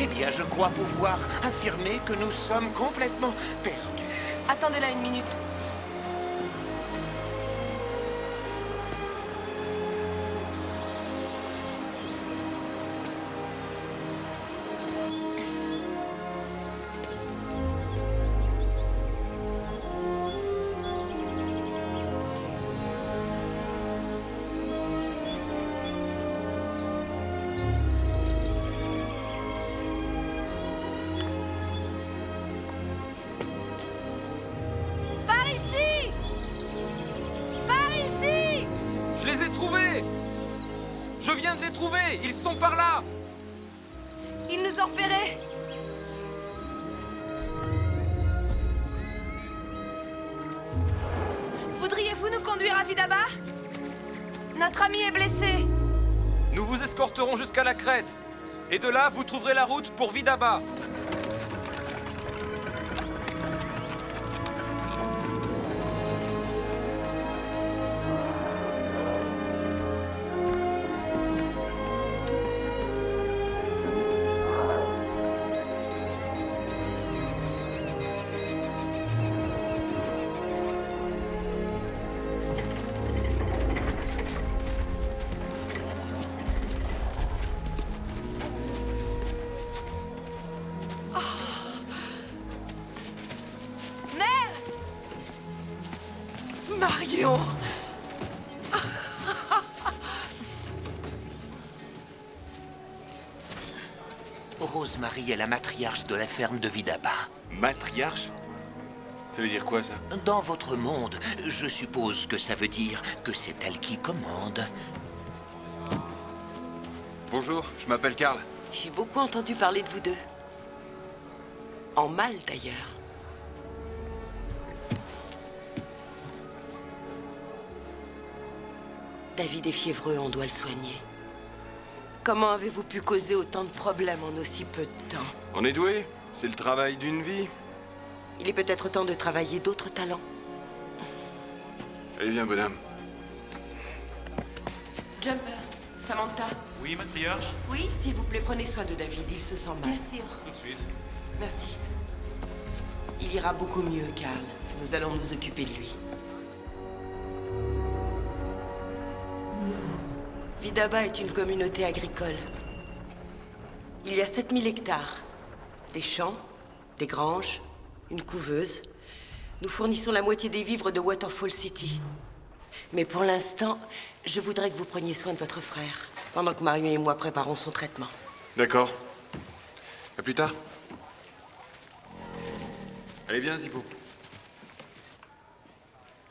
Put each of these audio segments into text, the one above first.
Eh bien, je crois pouvoir affirmer que nous sommes complètement perdus. Attendez là une minute. Par ici! Par ici! Je les ai trouvés! Je viens de les trouver! Ils sont par là! Ils nous ont repérés! Voudriez-vous nous conduire à Vidaba? Notre ami est blessé. Nous vous escorterons jusqu'à la crête. Et de là, vous trouverez la route pour Vidaba. Mère! Marion! Rosemary est la matriarche de la ferme de Vidaba. Matriarche? Ça veut dire quoi, ça? Dans votre monde, je suppose que ça veut dire que c'est elle qui commande. Bonjour, je m'appelle Karl. J'ai beaucoup entendu parler de vous deux. En mal, d'ailleurs. David est fiévreux, on doit le soigner. Comment avez-vous pu causer autant de problèmes en aussi peu de temps? On est doué? C'est le travail d'une vie. Il est peut-être temps de travailler d'autres talents. Allez, viens, bonhomme. Jumper, Samantha. Oui, matriarche? Oui, s'il vous plaît, prenez soin de David, il se sent mal. Bien sûr. Tout de suite. Merci. Il ira beaucoup mieux, Karl. Nous allons nous occuper de lui. Vidaba est une communauté agricole. Il y a 7000 hectares. Des champs, des granges, une couveuse. Nous fournissons la moitié des vivres de Waterfall City. Mais pour l'instant, je voudrais que vous preniez soin de votre frère, pendant que Marion et moi préparons son traitement. D'accord. À plus tard. Allez, viens, Zippo.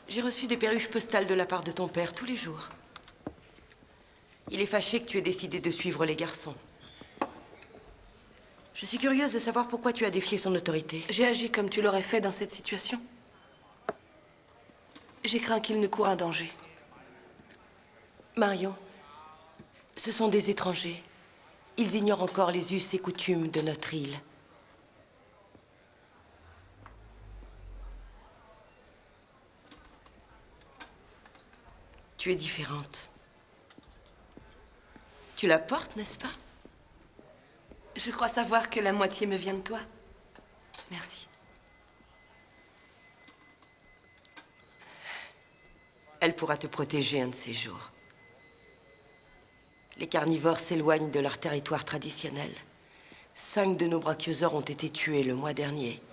J'ai reçu des perruches postales de la part de ton père tous les jours. Il est fâché que tu aies décidé de suivre les garçons. Je suis curieuse de savoir pourquoi tu as défié son autorité. J'ai agi comme tu l'aurais fait dans cette situation. J'ai craint qu'il ne court un danger. Marion, ce sont des étrangers. Ils ignorent encore les us et coutumes de notre île. Tu es différente. Tu la portes, n'est-ce pas? Je crois savoir que la moitié me vient de toi. Merci. Elle pourra te protéger un de ces jours. Les carnivores s'éloignent de leur territoire traditionnel. 5 de nos brachiosaures ont été tués le mois dernier.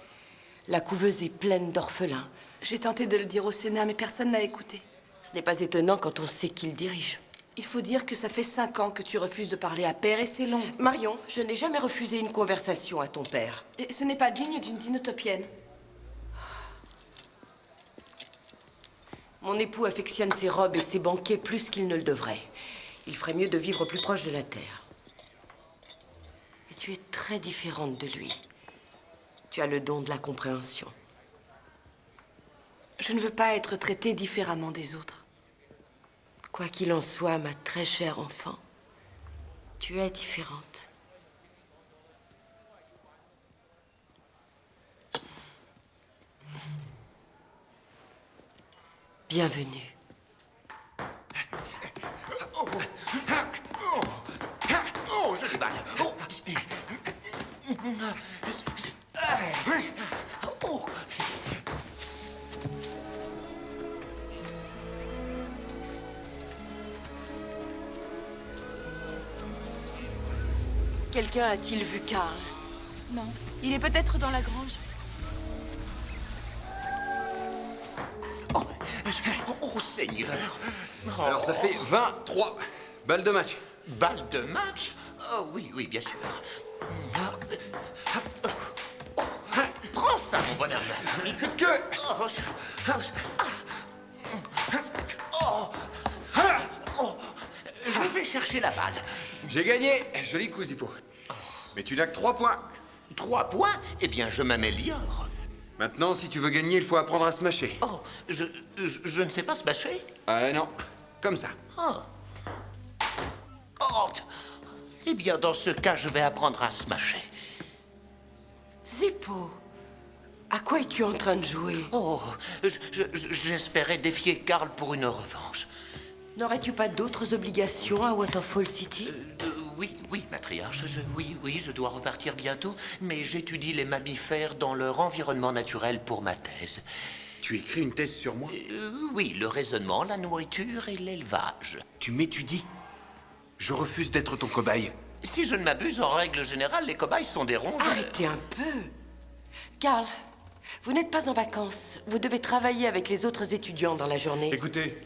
La couveuse est pleine d'orphelins. J'ai tenté de le dire au Sénat, mais personne n'a écouté. Ce n'est pas étonnant quand on sait qui le dirige. Il faut dire que ça fait 5 ans que tu refuses de parler à père et c'est long. Marion, je n'ai jamais refusé une conversation à ton père. Et ce n'est pas digne d'une dinotopienne. Mon époux affectionne ses robes et ses banquets plus qu'il ne le devrait. Il ferait mieux de vivre plus proche de la terre. Et tu es très différente de lui. Tu as le don de la compréhension. Je ne veux pas être traitée différemment des autres. Quoi qu'il en soit, ma très chère enfant, tu es différente. Bienvenue. Oh, j'ai mal. Oh. Oh. Quelqu'un a-t-il vu Karl? Non. Il est peut-être dans la grange. Oh, oh, Seigneur. Alors ça fait 23 balles de match. Balle de match? Oh, oui, oui, bien sûr. Prends ça, mon bonhomme. Joli coup de queue. Je vais chercher la balle. J'ai gagné. Joli coup, Zippo. Mais tu n'as que 3 points. 3 points? Eh bien, je m'améliore. Maintenant, si tu veux gagner, il faut apprendre à smasher. Oh, je ne sais pas smasher. Ah non, comme ça. Oh. Oh. Eh bien, dans ce cas, je vais apprendre à smasher. Zippo, à quoi es-tu en train de jouer? Oh, j'espérais défier Karl pour une revanche. N'aurais-tu pas d'autres obligations à Waterfall City? Oui, matriarche, oui, je dois repartir bientôt, mais j'étudie les mammifères dans leur environnement naturel pour ma thèse. Tu écris une thèse sur moi? Oui, le raisonnement, la nourriture et l'élevage. Tu m'étudies? Je refuse d'être ton cobaye. Si je ne m'abuse, en règle générale, les cobayes sont des rongeurs. Arrêtez un peu. Karl, vous n'êtes pas en vacances. Vous devez travailler avec les autres étudiants dans la journée. Écoutez,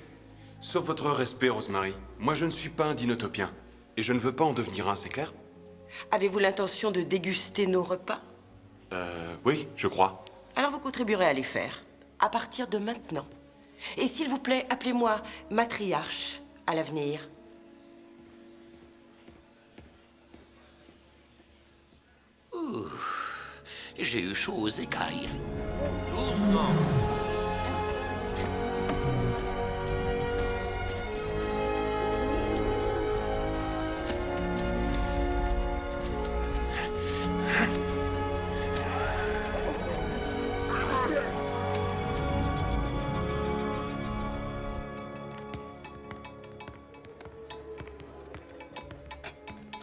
sauf votre respect, Rosemary, moi je ne suis pas un dinotopien. Et je ne veux pas en devenir un, c'est clair? Avez-vous l'intention de déguster nos repas? Oui, je crois. Alors vous contribuerez à les faire, à partir de maintenant. Et s'il vous plaît, appelez-moi matriarche à l'avenir. J'ai eu chaud aux écailles. Doucement.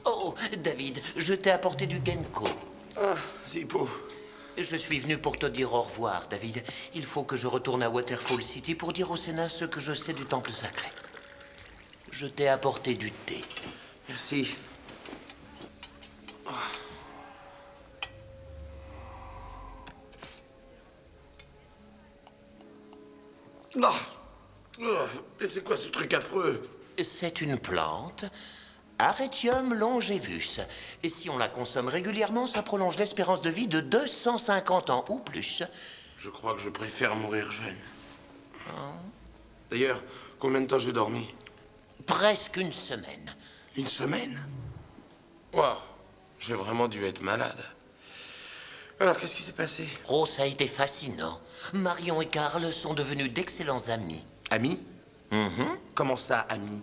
Oh, David, je t'ai apporté du Genko. Ah, Zippo. Je suis venu pour te dire au revoir, David. Il faut que je retourne à Waterfall City pour dire au Sénat ce que je sais du temple sacré. Je t'ai apporté du thé. Merci. C'est quoi ce truc affreux? C'est une plante, Arretium longevus. Et si on la consomme régulièrement, ça prolonge l'espérance de vie de 250 ans ou plus. Je crois que je préfère mourir jeune. D'ailleurs, combien de temps j'ai dormi? Presque une semaine. Une semaine? Waouh, j'ai vraiment dû être malade. Alors, qu'est-ce qui s'est passé? Oh, ça a été fascinant. Marion et Karl sont devenus d'excellents amis. Ami? Comment ça, ami?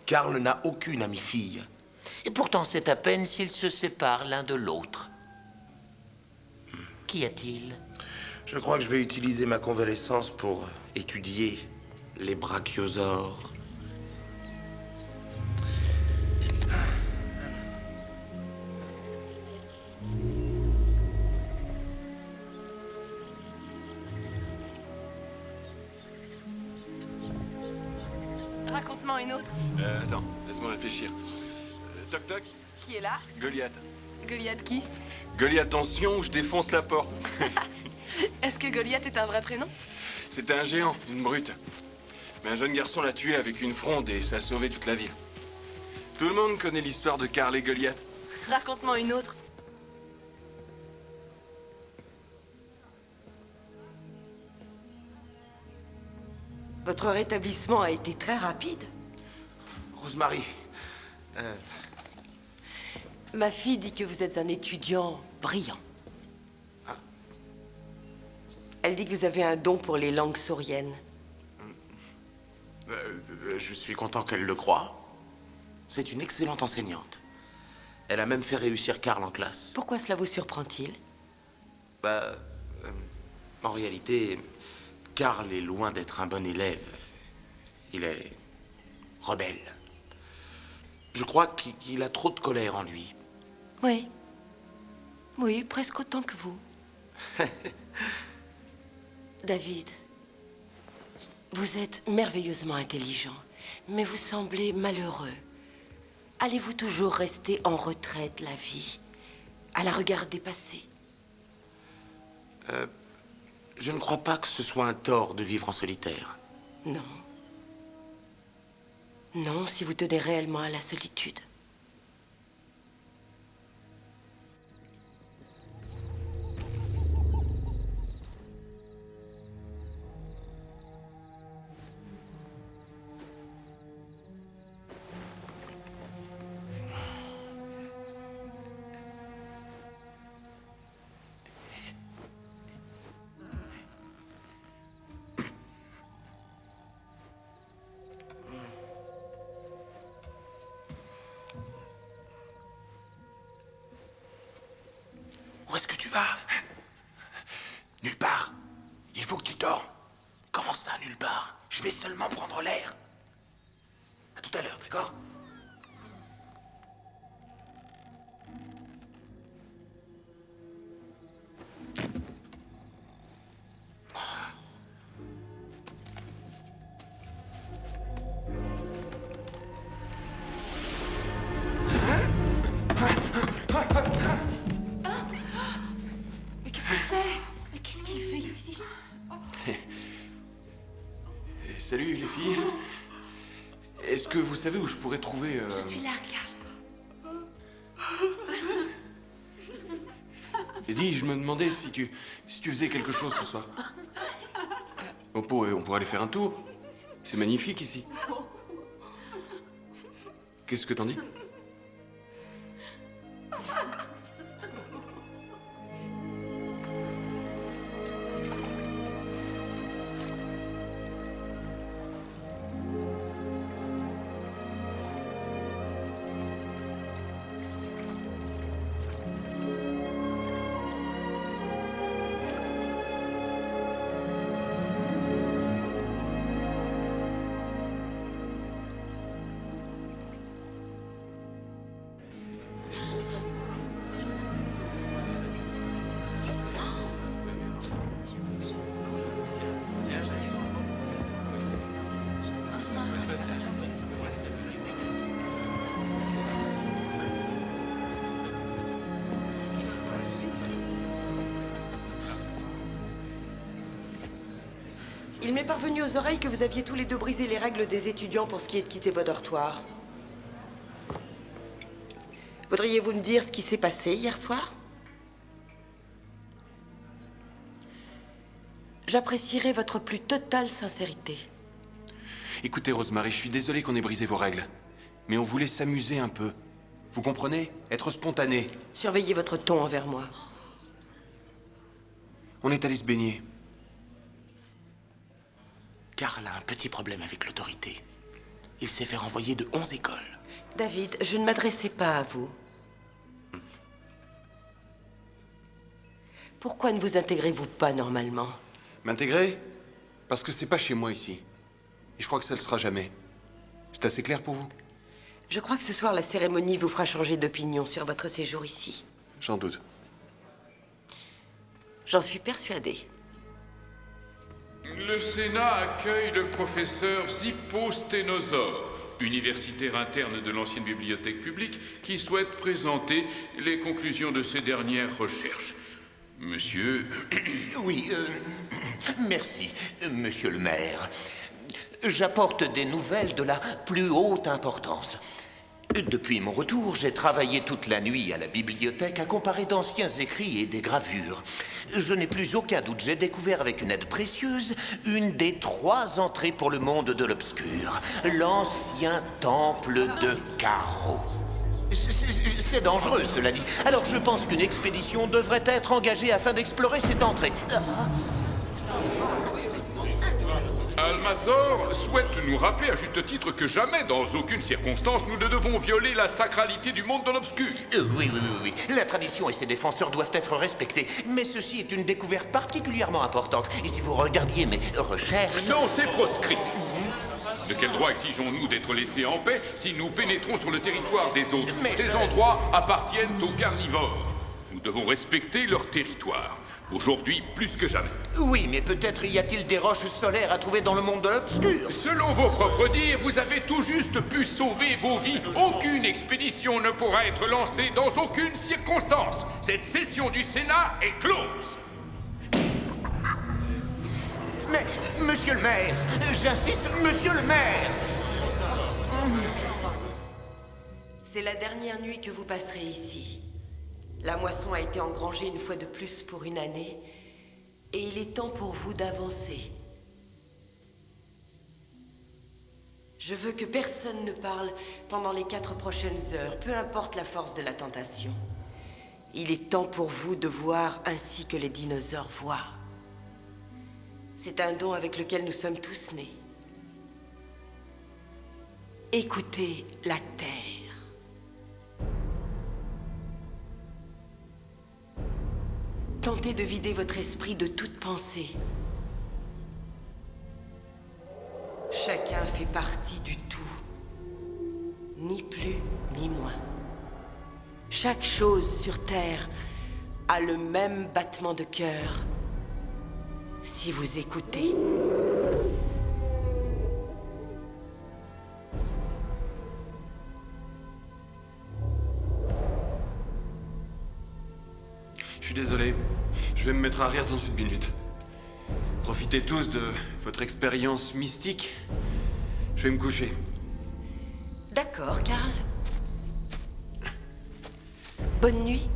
Karl n'a aucune amie-fille. Et pourtant, c'est à peine s'ils se séparent l'un de l'autre. Qu'y a-t-il? Je crois que je vais utiliser ma convalescence pour étudier les brachiosaures. Raconte-moi une autre. Attends, laisse-moi réfléchir. Toc toc, Qui est là? Goliath. Goliath qui? Goliath, attention, je défonce la porte. Est-ce que Goliath est un vrai prénom? C'était un géant, une brute. Mais un jeune garçon l'a tué avec une fronde et ça a sauvé toute la ville. Tout le monde connaît l'histoire de Karl et Goliath. Raconte-moi une autre. Votre rétablissement a été très rapide. Rosemary, Ma fille dit que vous êtes un étudiant brillant. Elle dit que vous avez un don pour les langues sauriennes. je suis content qu'elle le croie. C'est une excellente enseignante. Elle a même fait réussir Karl en classe. Pourquoi cela vous surprend-il? En réalité, Karl est loin d'être un bon élève. Il est rebelle. Je crois qu'il a trop de colère en lui. Oui. Oui, presque autant que vous. David, vous êtes merveilleusement intelligent, mais vous semblez malheureux. Allez-vous toujours rester en retrait de la vie, à la regarder passer? Je ne crois pas que ce soit un tort de vivre en solitaire. Non. Non, si vous tenez réellement à la solitude. Où est-ce que tu vas? Nulle part. Il faut que tu dormes. Comment ça, nulle part? Je vais seulement prendre l'air. À tout à l'heure, d'accord? Mais qu'est-ce que c'est? Mais qu'est-ce qu'il fait ici? Salut les filles. Est-ce que vous savez où je pourrais trouver... Je suis là, Carl. Eddie, je me demandais si tu faisais quelque chose ce soir. On pourrait aller faire un tour. C'est magnifique ici. Qu'est-ce que t'en dis? Il m'est parvenu aux oreilles que vous aviez tous les deux brisé les règles des étudiants pour ce qui est de quitter vos dortoirs. Voudriez-vous me dire ce qui s'est passé hier soir? J'apprécierais votre plus totale sincérité. Écoutez, Rosemary, je suis désolé qu'on ait brisé vos règles. Mais on voulait s'amuser un peu. Vous comprenez? Être spontané. Surveillez votre ton envers moi. On est allé se baigner. Carl a un petit problème avec l'autorité. Il s'est fait renvoyer de 11 écoles. David, je ne m'adressais pas à vous. Pourquoi ne vous intégrez-vous pas normalement? M'intégrer? Parce que c'est pas chez moi ici. Et je crois que ça le sera jamais. C'est assez clair pour vous? Je crois que ce soir, la cérémonie vous fera changer d'opinion sur votre séjour ici. J'en doute. J'en suis persuadée. Le Sénat accueille le professeur Zippo Sténosaure, universitaire interne de l'ancienne bibliothèque publique, qui souhaite présenter les conclusions de ses dernières recherches. Monsieur... Oui, merci, monsieur le maire. J'apporte des nouvelles de la plus haute importance. Depuis mon retour, j'ai travaillé toute la nuit à la bibliothèque à comparer d'anciens écrits et des gravures. Je n'ai plus aucun doute, j'ai découvert avec une aide précieuse une des 3 entrées pour le monde de l'obscur. L'ancien temple de Caro. C'est dangereux, cela dit. Alors je pense qu'une expédition devrait être engagée afin d'explorer cette entrée. Almazor souhaite nous rappeler à juste titre que jamais, dans aucune circonstance, nous ne devons violer la sacralité du monde de l'obscur. Oui. La tradition et ses défenseurs doivent être respectés. Mais ceci est une découverte particulièrement importante. Et si vous regardiez mes recherches... Non, c'est proscrit. De quel droit exigeons-nous d'être laissés en paix si nous pénétrons sur le territoire des autres? Ces endroits appartiennent aux carnivores. Nous devons respecter leur territoire. Aujourd'hui, plus que jamais. Oui, mais peut-être y a-t-il des roches solaires à trouver dans le monde de l'obscur. Selon vos propres dires, vous avez tout juste pu sauver vos vies. Aucune expédition ne pourra être lancée dans aucune circonstance. Cette session du Sénat est close. Mais, monsieur le maire, j'insiste, monsieur le maire. C'est la dernière nuit que vous passerez ici. La moisson a été engrangée une fois de plus pour une année, et il est temps pour vous d'avancer. Je veux que personne ne parle pendant les 4 prochaines heures, peu importe la force de la tentation. Il est temps pour vous de voir ainsi que les dinosaures voient. C'est un don avec lequel nous sommes tous nés. Écoutez la terre. Tentez de vider votre esprit de toute pensée. Chacun fait partie du tout. Ni plus, ni moins. Chaque chose sur Terre a le même battement de cœur. Si vous écoutez. Je suis désolé. Je vais me mettre à rire dans une minute. Profitez tous de votre expérience mystique. Je vais me coucher. D'accord, Karl. Bonne nuit.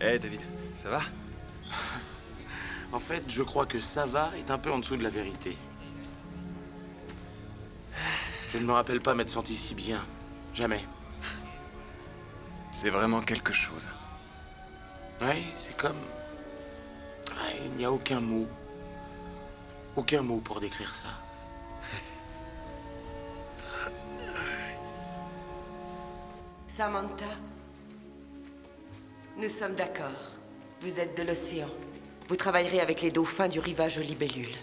Hey David, ça va? En fait, je crois que ça va est un peu en dessous de la vérité. Je ne me rappelle pas m'être senti si bien. Jamais. C'est vraiment quelque chose. Oui, c'est comme... Ouais, il n'y a aucun mot. Aucun mot pour décrire ça. Samantha, nous sommes d'accord. Vous êtes de l'océan. Vous travaillerez avec les dauphins du rivage aux libellules.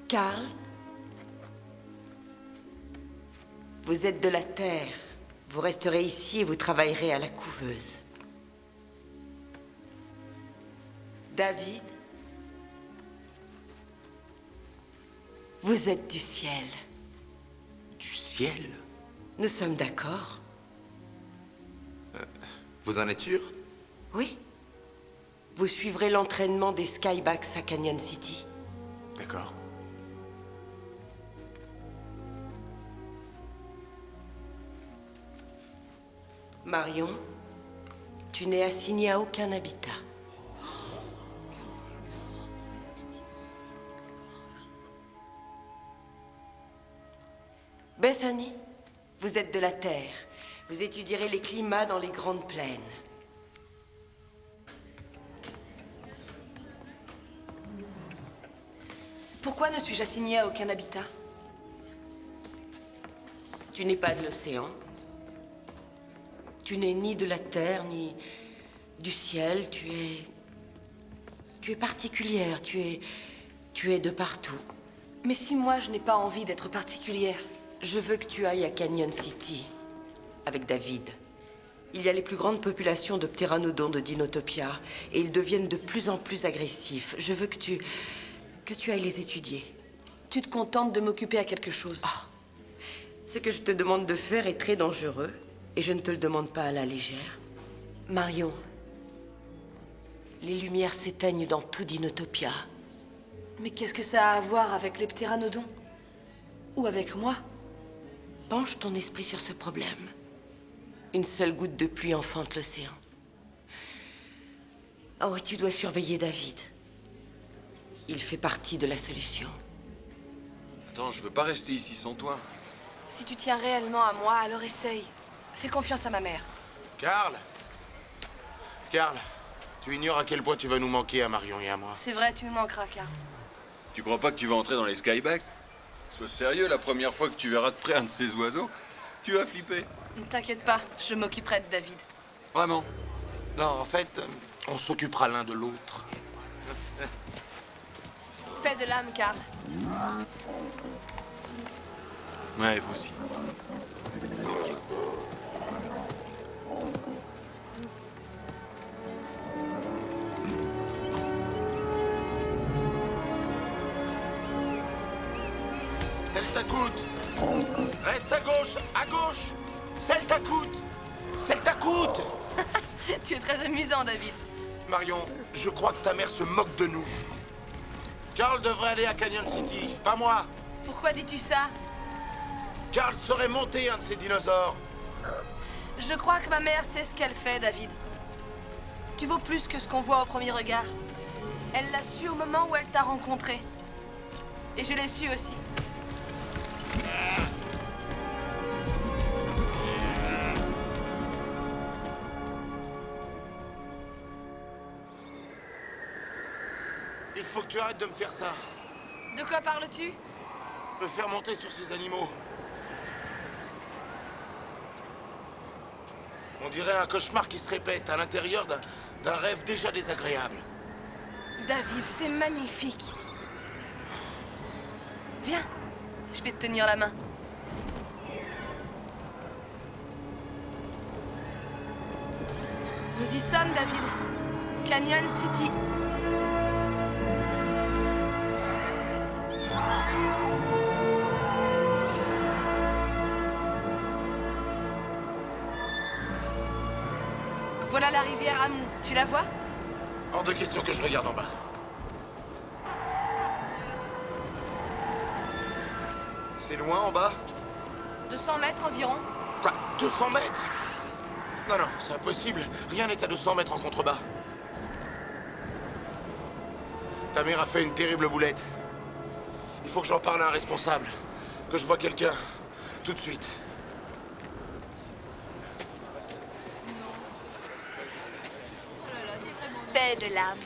Karl, vous êtes de la terre. Vous resterez ici et vous travaillerez à la couveuse. David, vous êtes du ciel. Du ciel? Nous sommes d'accord? Vous en êtes sûr? Oui. Vous suivrez l'entraînement des Skybacks à Canyon City. D'accord. Marion, tu n'es assigné à aucun habitat. Bethany, vous êtes de la Terre. Vous étudierez les climats dans les grandes plaines. Pourquoi ne suis-je assignée à aucun habitat? Tu n'es pas de l'océan. Tu n'es ni de la terre, ni du ciel. Tu es particulière. Tu es de partout. Mais si moi, je n'ai pas envie d'être particulière? Je veux que tu ailles à Canyon City, avec David. Il y a les plus grandes populations de ptéranodons de Dinotopia, et ils deviennent de plus en plus agressifs. Je veux que tu ailles les étudier. Tu te contentes de m'occuper à quelque chose. Ce que je te demande de faire est très dangereux, et je ne te le demande pas à la légère. Marion, Les lumières s'éteignent dans tout Dinotopia. Mais qu'est-ce que ça a à voir avec les ptéranodons? Ou avec moi? Penche ton esprit sur ce problème. Une seule goutte de pluie enfante l'océan. Oh, et tu dois surveiller David. Il fait partie de la solution. Attends, je veux pas rester ici sans toi. Si tu tiens réellement à moi, alors essaye. Fais confiance à ma mère. Carl! Carl, tu ignores à quel point tu vas nous manquer à Marion et à moi. C'est vrai, tu nous manqueras, Carl. Tu crois pas que tu vas entrer dans les Skybacks? Sois sérieux, la première fois que tu verras de près un de ces oiseaux, tu vas flipper. Ne t'inquiète pas, je m'occuperai de David. Vraiment. Non, en fait, on s'occupera l'un de l'autre. Paix de l'âme, Carl. Ouais, vous aussi. Seltacoute! Reste à gauche! À gauche! Seltacoute! Seltacoute! Tu es très amusant, David. Marion, je crois que ta mère se moque de nous. Carl devrait aller à Canyon City, pas moi. Pourquoi dis-tu ça? Carl serait monté un de ces dinosaures. Je crois que ma mère sait ce qu'elle fait, David. Tu vaux plus que ce qu'on voit au premier regard. Elle l'a su au moment où elle t'a rencontré. Et je l'ai su aussi. Il faut que tu arrêtes de me faire ça. De quoi parles-tu? Me faire monter sur ces animaux. On dirait un cauchemar qui se répète à l'intérieur d'un rêve déjà désagréable. David, c'est magnifique. Viens, je vais te tenir la main. Nous y sommes, David. Canyon City. Voilà la rivière Amou. Tu la vois? Hors de question que je regarde en bas. C'est loin en bas? 200 mètres environ. Quoi? 200 mètres? Non, non, c'est impossible. Rien n'est à 200 mètres en contrebas. Ta mère a fait une terrible boulette. Il faut que j'en parle à un responsable. Que je vois quelqu'un. Tout de suite. Paix de l'âme.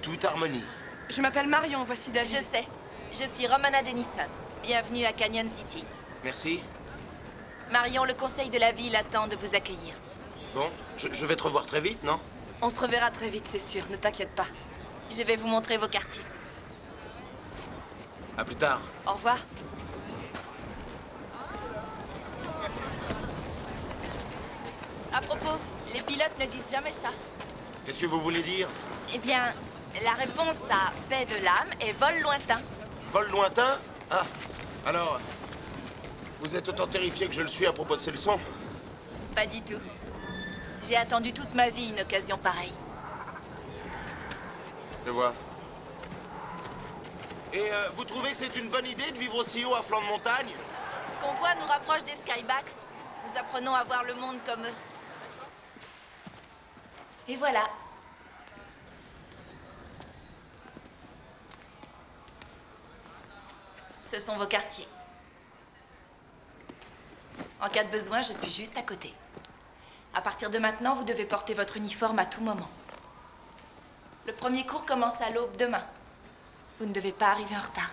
Toute harmonie. Je m'appelle Marion, voici David. Je sais. Je suis Romana Denison. Bienvenue à Canyon City. Merci. Marion, le conseil de la ville attend de vous accueillir. Bon, je vais te revoir très vite, non? On se reverra très vite, c'est sûr. Ne t'inquiète pas. Je vais vous montrer vos quartiers. À plus tard. Au revoir. À propos, les pilotes ne disent jamais ça. Qu'est-ce que vous voulez dire? Eh bien, la réponse à paix de l'âme est vol lointain. Vol lointain? Ah, alors... Vous êtes autant terrifié que je le suis à propos de ces leçons? Pas du tout. J'ai attendu toute ma vie une occasion pareille. Je vois. Et vous trouvez que c'est une bonne idée de vivre aussi haut à flanc de montagne? Ce qu'on voit nous rapproche des Skybacks. Nous apprenons à voir le monde comme eux. Et voilà. Ce sont vos quartiers. En cas de besoin, je suis juste à côté. À partir de maintenant, vous devez porter votre uniforme à tout moment. Le premier cours commence à l'aube demain. Vous ne devez pas arriver en retard.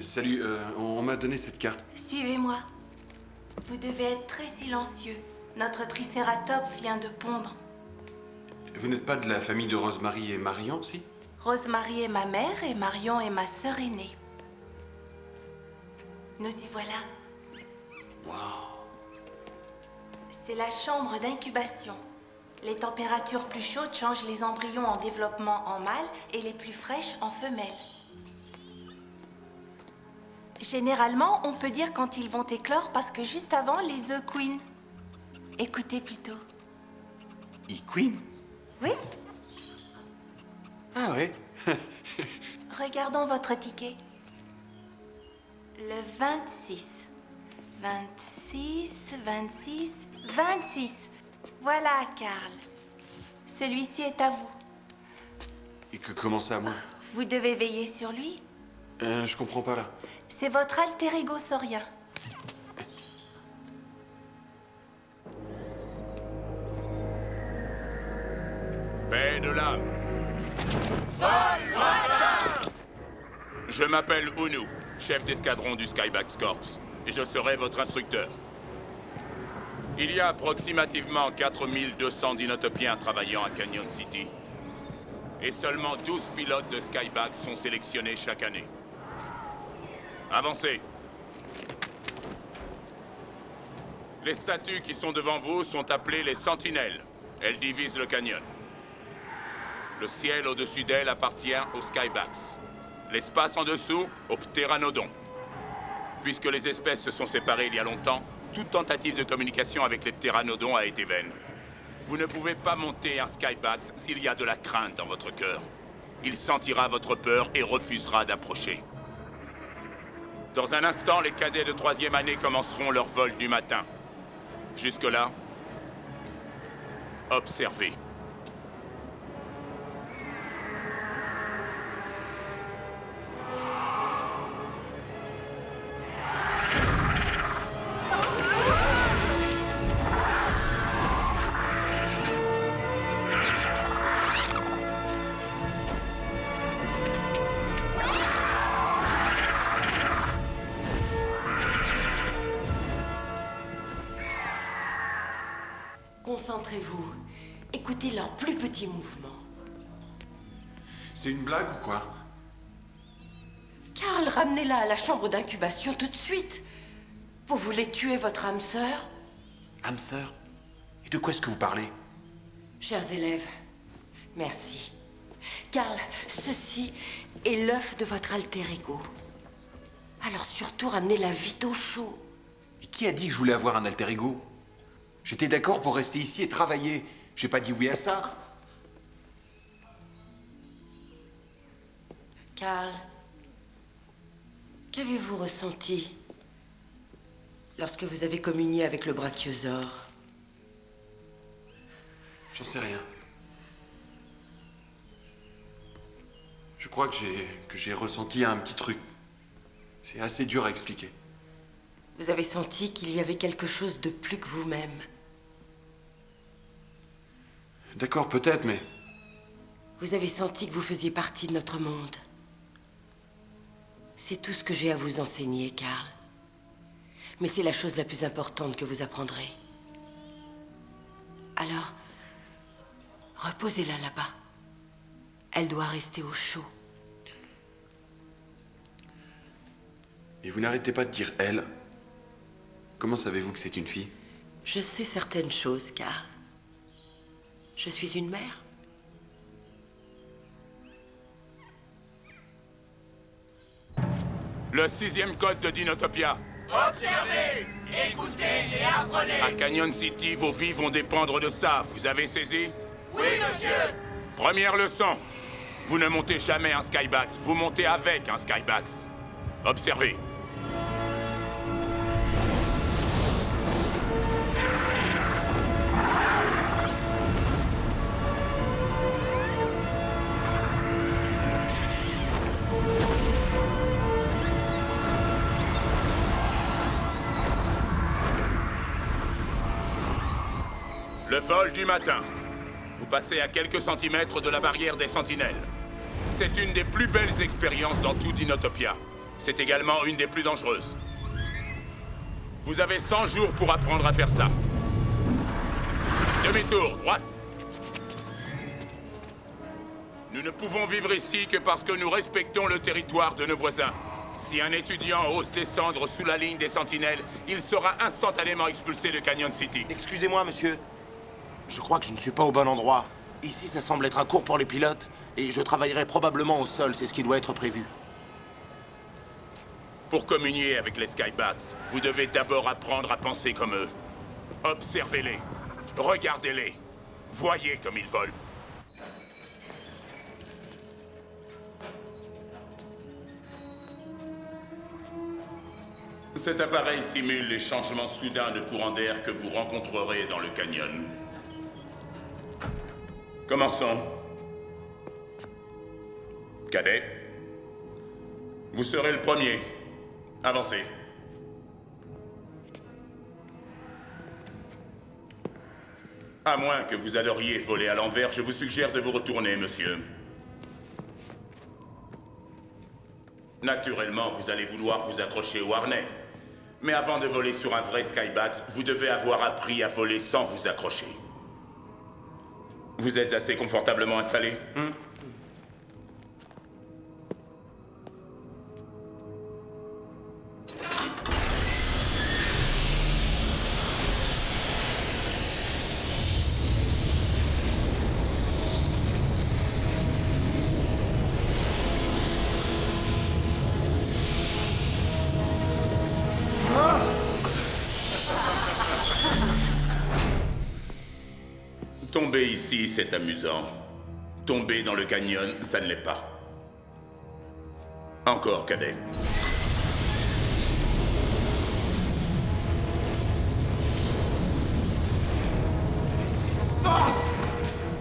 Salut, on m'a donné cette carte. Suivez-moi. Vous devez être très silencieux. Notre tricératops vient de pondre. Vous n'êtes pas de la famille de Rosemary et Marion, si? Rosemary est ma mère et Marion est ma sœur aînée. Nous y voilà. Wow. C'est la chambre d'incubation. Les températures plus chaudes changent les embryons en développement en mâle et les plus fraîches en femelles. Généralement, on peut dire quand ils vont éclore parce que juste avant, les œufs couinent. Écoutez plutôt. Ils queen? Oui? Ah ouais. Regardons votre ticket. Le 26. 26, 26, 26. Voilà, Karl. Celui-ci est à vous. Et comment ça, moi? Vous devez veiller sur lui. Je comprends pas, là. C'est votre alter ego saurien. Paix de l'âme. Je m'appelle Unu, chef d'escadron du Skybax Corps, et je serai votre instructeur. Il y a approximativement 4200 dinotopiens travaillant à Canyon City. Et seulement 12 pilotes de Skybax sont sélectionnés chaque année. Avancez. Les statues qui sont devant vous sont appelées les Sentinelles. Elles divisent le canyon. Le ciel au-dessus d'elles appartient aux Skybax. L'espace en dessous, aux Pteranodons. Puisque les espèces se sont séparées il y a longtemps, toute tentative de communication avec les Pteranodons a été vaine. Vous ne pouvez pas monter un Skybax s'il y a de la crainte dans votre cœur. Il sentira votre peur et refusera d'approcher. Dans un instant, les cadets de 3e année commenceront leur vol du matin. Jusque-là, observez. Concentrez-vous. Écoutez leurs plus petits mouvements. C'est une blague ou quoi? Karl, ramenez-la à la chambre d'incubation tout de suite. Vous voulez tuer votre âme sœur? Âme sœur? Et de quoi est-ce que vous parlez? Chers élèves, merci. Karl, ceci est l'œuf de votre alter ego. Alors surtout, ramenez-la vite au chaud. Et qui a dit que je voulais avoir un alter ego? J'étais d'accord pour rester ici et travailler. J'ai pas dit oui à ça. Karl, qu'avez-vous ressenti lorsque vous avez communié avec le brachiosaure? J'en sais rien. Je crois que j'ai ressenti un petit truc. C'est assez dur à expliquer. Vous avez senti qu'il y avait quelque chose de plus que vous-même. D'accord, peut-être, mais... Vous avez senti que vous faisiez partie de notre monde. C'est tout ce que j'ai à vous enseigner, Karl. Mais c'est la chose la plus importante que vous apprendrez. Alors, reposez-la là-bas. Elle doit rester au chaud. Et vous n'arrêtez pas de dire « elle ». Comment savez-vous que c'est une fille? Je sais certaines choses, Karl. Je suis une mère. Le 6e code de Dinotopia. Observez, écoutez et apprenez. À Canyon City, vos vies vont dépendre de ça. Vous avez saisi? Oui, monsieur. Première leçon. Vous ne montez jamais un Skybax. Vous montez avec un Skybax. Observez. Le vol du matin. Vous passez à quelques centimètres de la barrière des sentinelles. C'est une des plus belles expériences dans tout Dinotopia. C'est également une des plus dangereuses. Vous avez 100 jours pour apprendre à faire ça. Demi-tour, droite. Nous ne pouvons vivre ici que parce que nous respectons le territoire de nos voisins. Si un étudiant ose descendre sous la ligne des sentinelles, il sera instantanément expulsé de Canyon City. Excusez-moi, monsieur. Je crois que je ne suis pas au bon endroit. Ici, ça semble être un cours pour les pilotes, et je travaillerai probablement au sol, c'est ce qui doit être prévu. Pour communier avec les Skybats, vous devez d'abord apprendre à penser comme eux. Observez-les, regardez-les, voyez comme ils volent. Cet appareil simule les changements soudains de courant d'air que vous rencontrerez dans le canyon. Commençons. Cadet, vous serez le premier. Avancez. À moins que vous adoriez voler à l'envers, je vous suggère de vous retourner, monsieur. Naturellement, vous allez vouloir vous accrocher au harnais. Mais avant de voler sur un vrai Skybat, vous devez avoir appris à voler sans vous accrocher. Vous êtes assez confortablement installé? Tomber ici, c'est amusant. Tomber dans le canyon, ça ne l'est pas. Encore, cadet.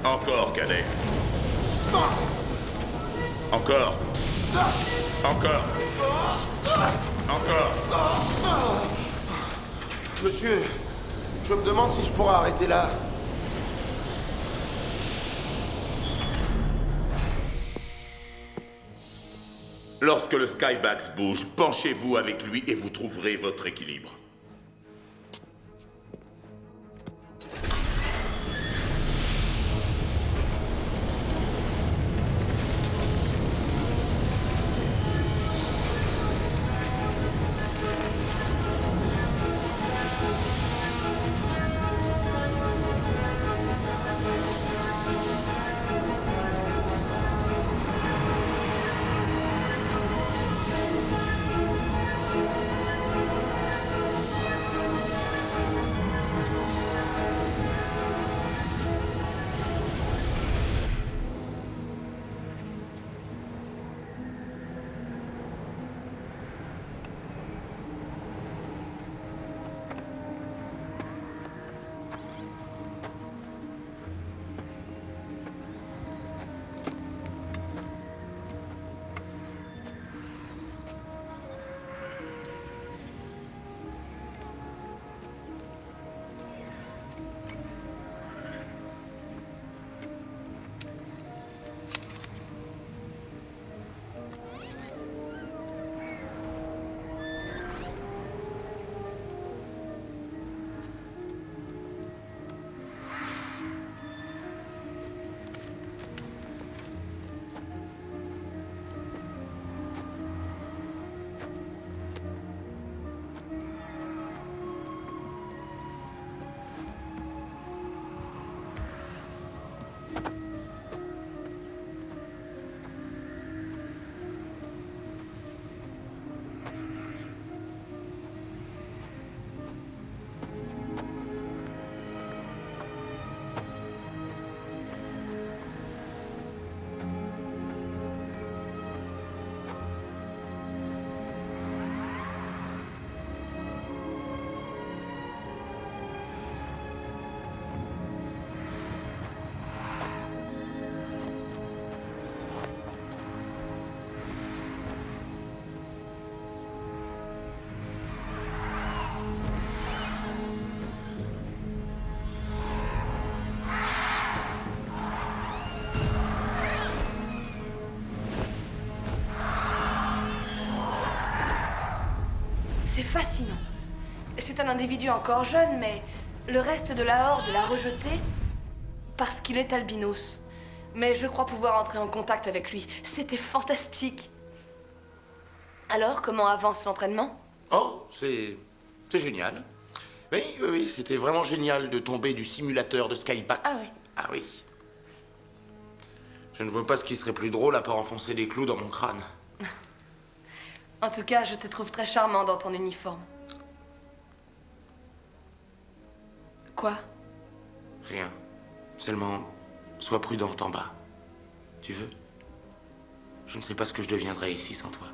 Encore, cadet. Encore. Encore. Encore. Monsieur, je me demande si je pourrais arrêter là. Lorsque le Skybat bouge, penchez-vous avec lui et vous trouverez votre équilibre. fascinant. C'est un individu encore jeune, mais le reste de la Horde l'a rejeté parce qu'il est albinos. Mais je crois pouvoir entrer en contact avec lui. C'était fantastique. Alors, comment avance l'entraînement? Oh, c'est génial. Oui, c'était vraiment génial de tomber du simulateur de Skypax. Ah oui. Ah oui. Je ne vois pas ce qui serait plus drôle à part enfoncer des clous dans mon crâne. En tout cas, je te trouve très charmant dans ton uniforme. Quoi? Rien. Seulement, sois prudente en bas. Tu veux? Je ne sais pas ce que je deviendrais ici sans toi.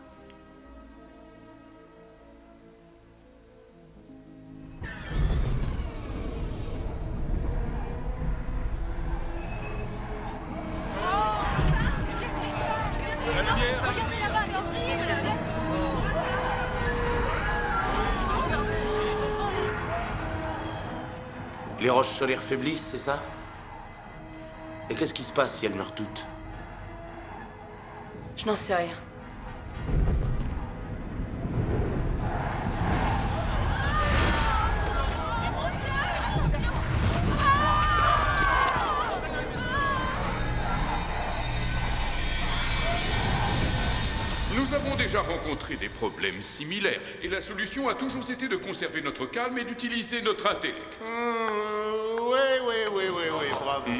Les roches solaires faiblissent, c'est ça? Et qu'est-ce qui se passe si elles meurent toutes? Je n'en sais rien. Nous avons déjà rencontré des problèmes similaires, et la solution a toujours été de conserver notre calme et d'utiliser notre intellect. Oui, bravo.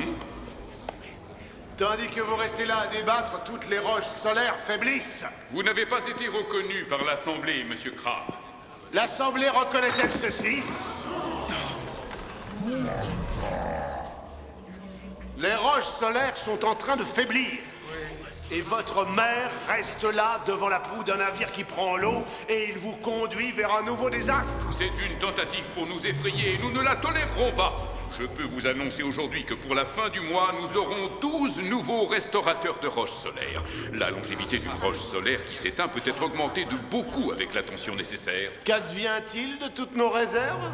Tandis que vous restez là à débattre, toutes les roches solaires faiblissent. Vous n'avez pas été reconnu par l'Assemblée, Monsieur Crabbe. L'Assemblée reconnaît-elle ceci? Les roches solaires sont en train de faiblir. Et votre mère reste là devant la proue d'un navire qui prend l'eau et il vous conduit vers un nouveau désastre. C'est une tentative pour nous effrayer et nous ne la tolérerons pas. Je peux vous annoncer aujourd'hui que pour la fin du mois, nous aurons 12 nouveaux restaurateurs de roches solaires. La longévité d'une roche solaire qui s'éteint peut être augmentée de beaucoup avec l'attention nécessaire. Qu'advient-il de toutes nos réserves?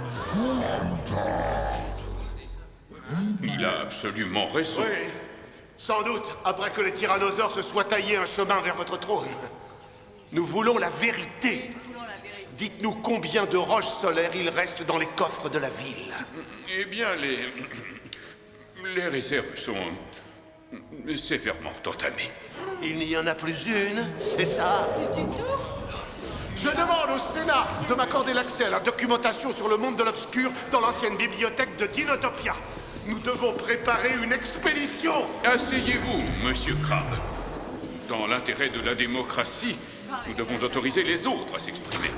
Il a absolument raison. Oui, sans doute, après que les tyrannosaures se soient taillés un chemin vers votre trône. Nous voulons la vérité. Dites-nous combien de roches solaires il reste dans les coffres de la ville. Eh bien, les réserves sont sévèrement entamées. Il n'y en a plus une, c'est ça? Du tout. Je demande au Sénat de m'accorder l'accès à la documentation sur le monde de l'obscur dans l'ancienne bibliothèque de Dinotopia. Nous devons préparer une expédition. Asseyez-vous, Monsieur Crabbe. Dans l'intérêt de la démocratie, nous devons autoriser les autres à s'exprimer.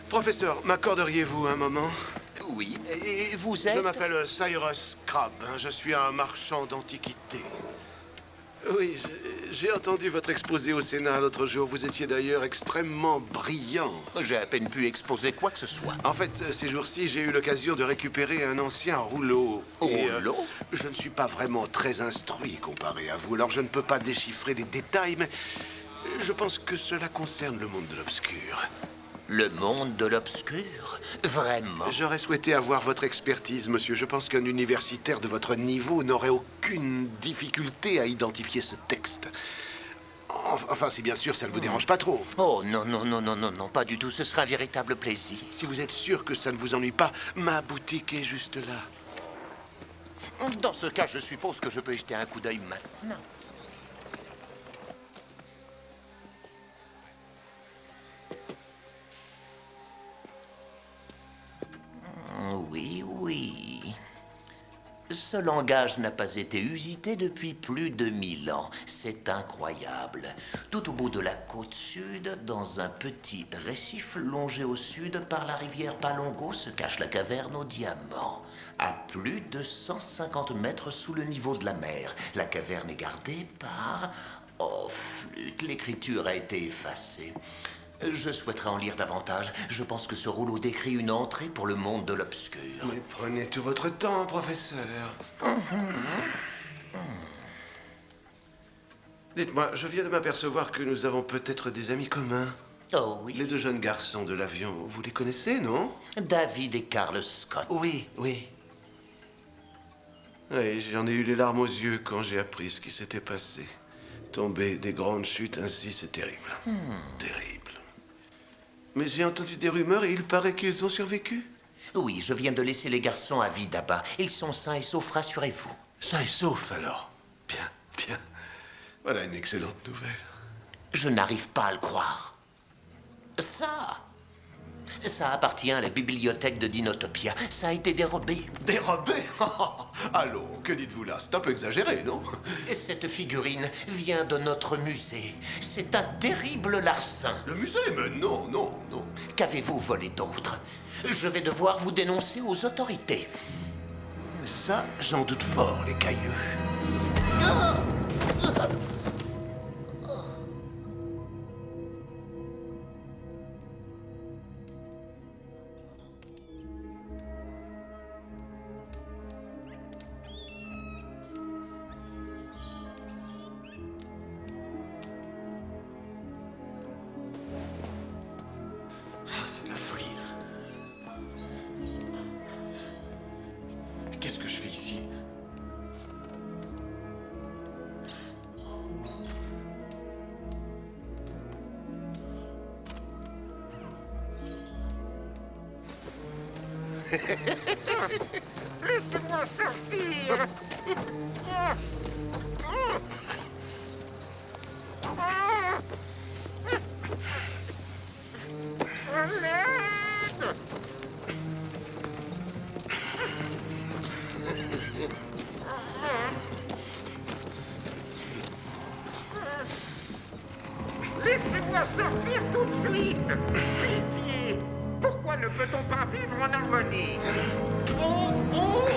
Professeur, m'accorderiez-vous un moment? Oui, et vous êtes... Je m'appelle Cyrus Crabbe, je suis un marchand d'antiquités. Oui, j'ai entendu votre exposé au Sénat l'autre jour. Vous étiez d'ailleurs extrêmement brillant. J'ai à peine pu exposer quoi que ce soit. En fait, ces jours-ci, j'ai eu l'occasion de récupérer un ancien rouleau. Rouleau? Je ne suis pas vraiment très instruit comparé à vous, alors je ne peux pas déchiffrer les détails, mais je pense que cela concerne le monde de l'obscur. Le monde de l'obscur? Vraiment? J'aurais souhaité avoir votre expertise, monsieur. Je pense qu'un universitaire de votre niveau n'aurait aucune difficulté à identifier ce texte. Enfin, si bien sûr ça ne vous dérange pas trop. Oh, non, pas du tout. Ce sera un véritable plaisir. Si vous êtes sûr que ça ne vous ennuie pas, ma boutique est juste là. Dans ce cas, je suppose que je peux y jeter un coup d'œil maintenant. Oui. Ce langage n'a pas été usité depuis plus de 1000 ans. C'est incroyable. Tout au bout de la côte sud, dans un petit récif longé au sud par la rivière Palongo, se cache la caverne aux diamants. À plus de 150 mètres sous le niveau de la mer. La caverne est gardée par... Oh, flûte, l'écriture a été effacée. Je souhaiterais en lire davantage. Je pense que ce rouleau décrit une entrée pour le monde de l'obscur. Mais prenez tout votre temps, professeur. Dites-moi, je viens de m'apercevoir que nous avons peut-être des amis communs. Oh oui. Les deux jeunes garçons de l'avion, vous les connaissez, non? David et Carl Scott. Oui, oui. Oui, j'en ai eu les larmes aux yeux quand j'ai appris ce qui s'était passé. Tomber des grandes chutes ainsi, c'est terrible. Terrible. Mais j'ai entendu des rumeurs et il paraît qu'ils ont survécu. Oui, je viens de laisser les garçons à Vidaba. Ils sont sains et saufs, rassurez-vous. Sains et saufs, alors. Bien, bien. Voilà une excellente nouvelle. Je n'arrive pas à le croire. Ça appartient à la bibliothèque de Dinotopia. Ça a été dérobé. Dérobé? Allô, que dites-vous là? C'est un peu exagéré, non? Et cette figurine vient de notre musée. C'est un terrible larcin. Le musée? Mais non, non, non. Qu'avez-vous volé d'autre? Je vais devoir vous dénoncer aux autorités. Ça, j'en doute fort, les cailleux. C'est de la folie. Qu'est-ce que je fais ici? Laissez-moi sortir. À l'aide. Laissez-moi sortir tout de suite. Pitié. Pourquoi ne peut-on pas vivre en harmonie? Oh, oh.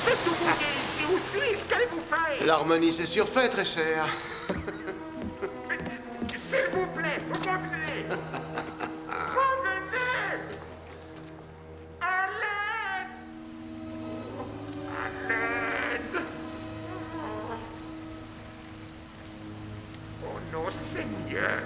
C'est tout mouillé ici. Où suis-je? Qu'allez-vous faire? L'harmonie, c'est surfait, très cher. S'il vous plaît, revenez. Revenez. À l'aide. À l'aide. Oh non, Seigneur.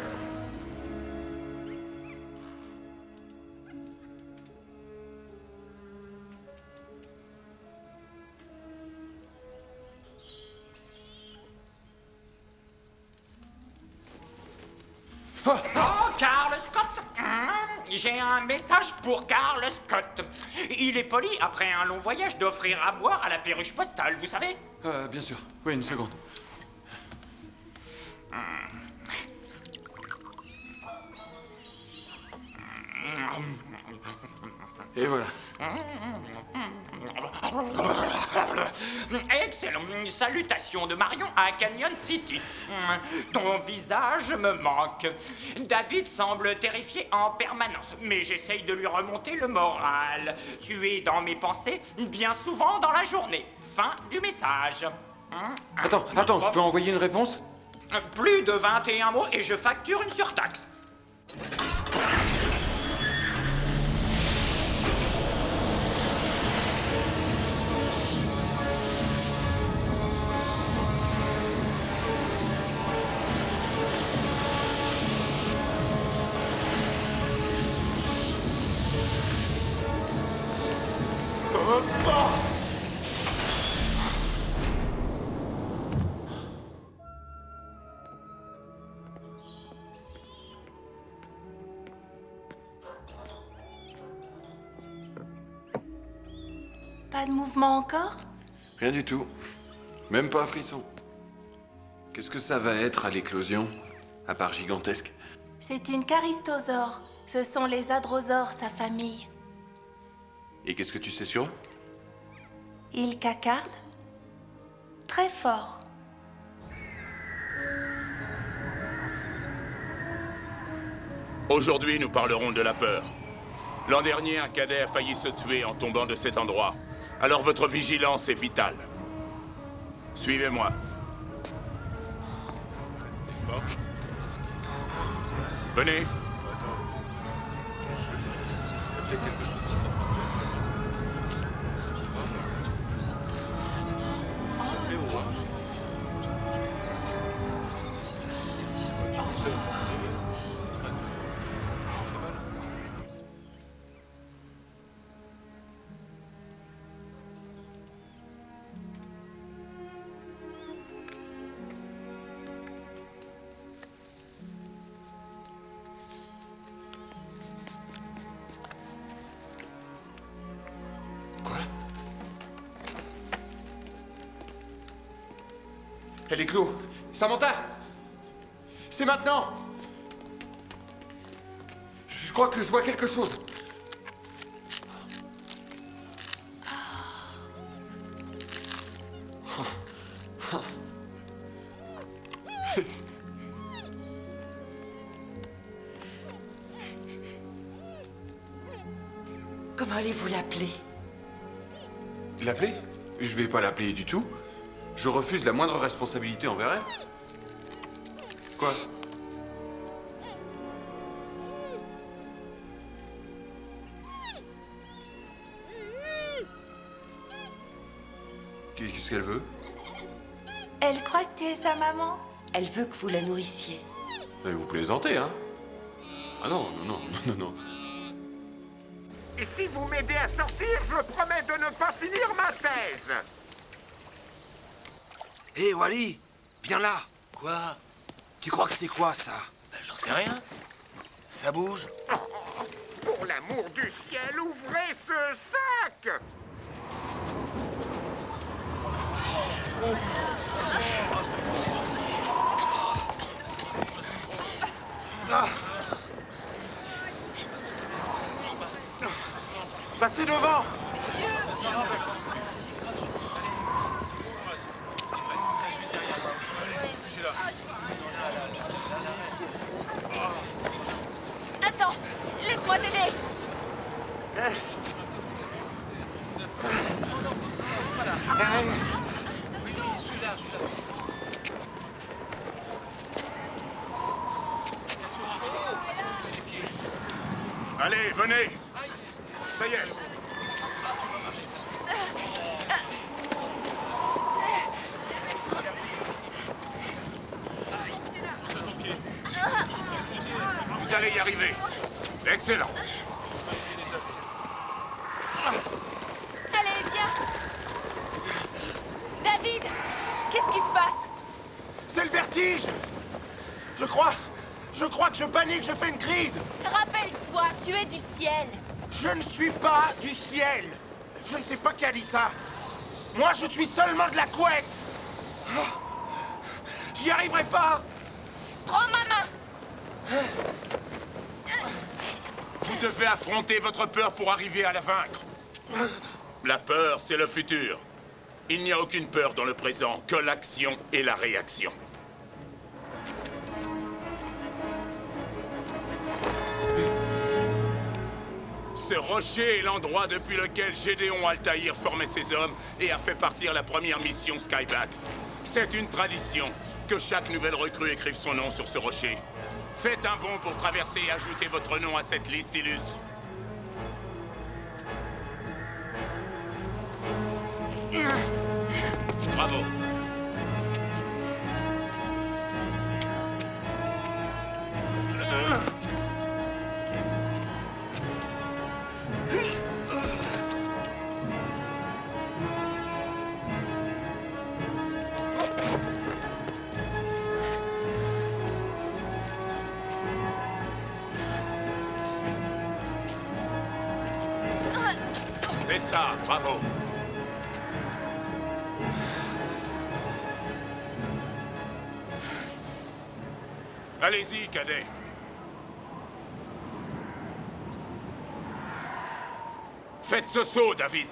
Oh, Carl Scott! J'ai un message pour Carl Scott. Il est poli, après un long voyage, d'offrir à boire à la perruche postale, vous savez? Bien sûr. Oui, une seconde. Et voilà. Excellent. Salutations de Marion à Canyon City. Ton visage me manque. David semble terrifié en permanence, mais j'essaye de lui remonter le moral. Tu es dans mes pensées bien souvent dans la journée. Fin du message. Attends, je peux envoyer une réponse? Plus de 21 mots et je facture une surtaxe. Pas de mouvement encore? Rien du tout. Même pas un frisson. Qu'est-ce que ça va être à l'éclosion? À part gigantesque. C'est une charistosaure. Ce sont les hadrosaures, sa famille. Et qu'est-ce que tu sais sur eux? Ils cacardent très fort. Aujourd'hui, nous parlerons de la peur. L'an dernier, un cadet a failli se tuer en tombant de cet endroit. Alors votre vigilance est vitale. Suivez-moi. Venez. Elle est clos. Samantha! C'est maintenant! Je crois que je vois quelque chose. Comment allez-vous l'appeler? L'appeler? Je vais pas l'appeler du tout. Je refuse la moindre responsabilité envers elle. Quoi? Qu'est-ce qu'elle veut? Elle croit que tu es sa maman? Elle veut que vous la nourrissiez. Mais vous plaisantez, hein? Ah non, non, non, non, non. Et si vous m'aidez à sortir, je promets de ne pas finir ma thèse. Hé, Wally, viens là. Quoi? Tu crois que c'est quoi, ça? Ben, j'en sais rien. Ça bouge. Oh, pour l'amour du ciel, ouvrez ce sac! Ah. Passez devant! Attends, laisse-moi t'aider. Allez, venez! Ça y est! Vous allez y arriver! Excellent! Allez, viens. David, qu'est-ce qui se passe? C'est le vertige! Je crois que je panique, je fais une crise! Rappelle-toi, tu es du ciel. Je ne suis pas du ciel! Je ne sais pas qui a dit ça! Moi, je suis seulement de la couette! Oh, j'y arriverai pas! Prends ma main. Vous devez affronter votre peur pour arriver à la vaincre. La peur, c'est le futur. Il n'y a aucune peur dans le présent, que l'action et la réaction. Ce rocher est l'endroit depuis lequel Gédéon Altaïr formait ses hommes et a fait partir la première mission Skybax. C'est une tradition que chaque nouvelle recrue écrive son nom sur ce rocher. Faites un bond pour traverser et ajouter votre nom à cette liste illustre. Bravo. C'est ça, bravo. Allez-y, cadet. Faites ce saut, David.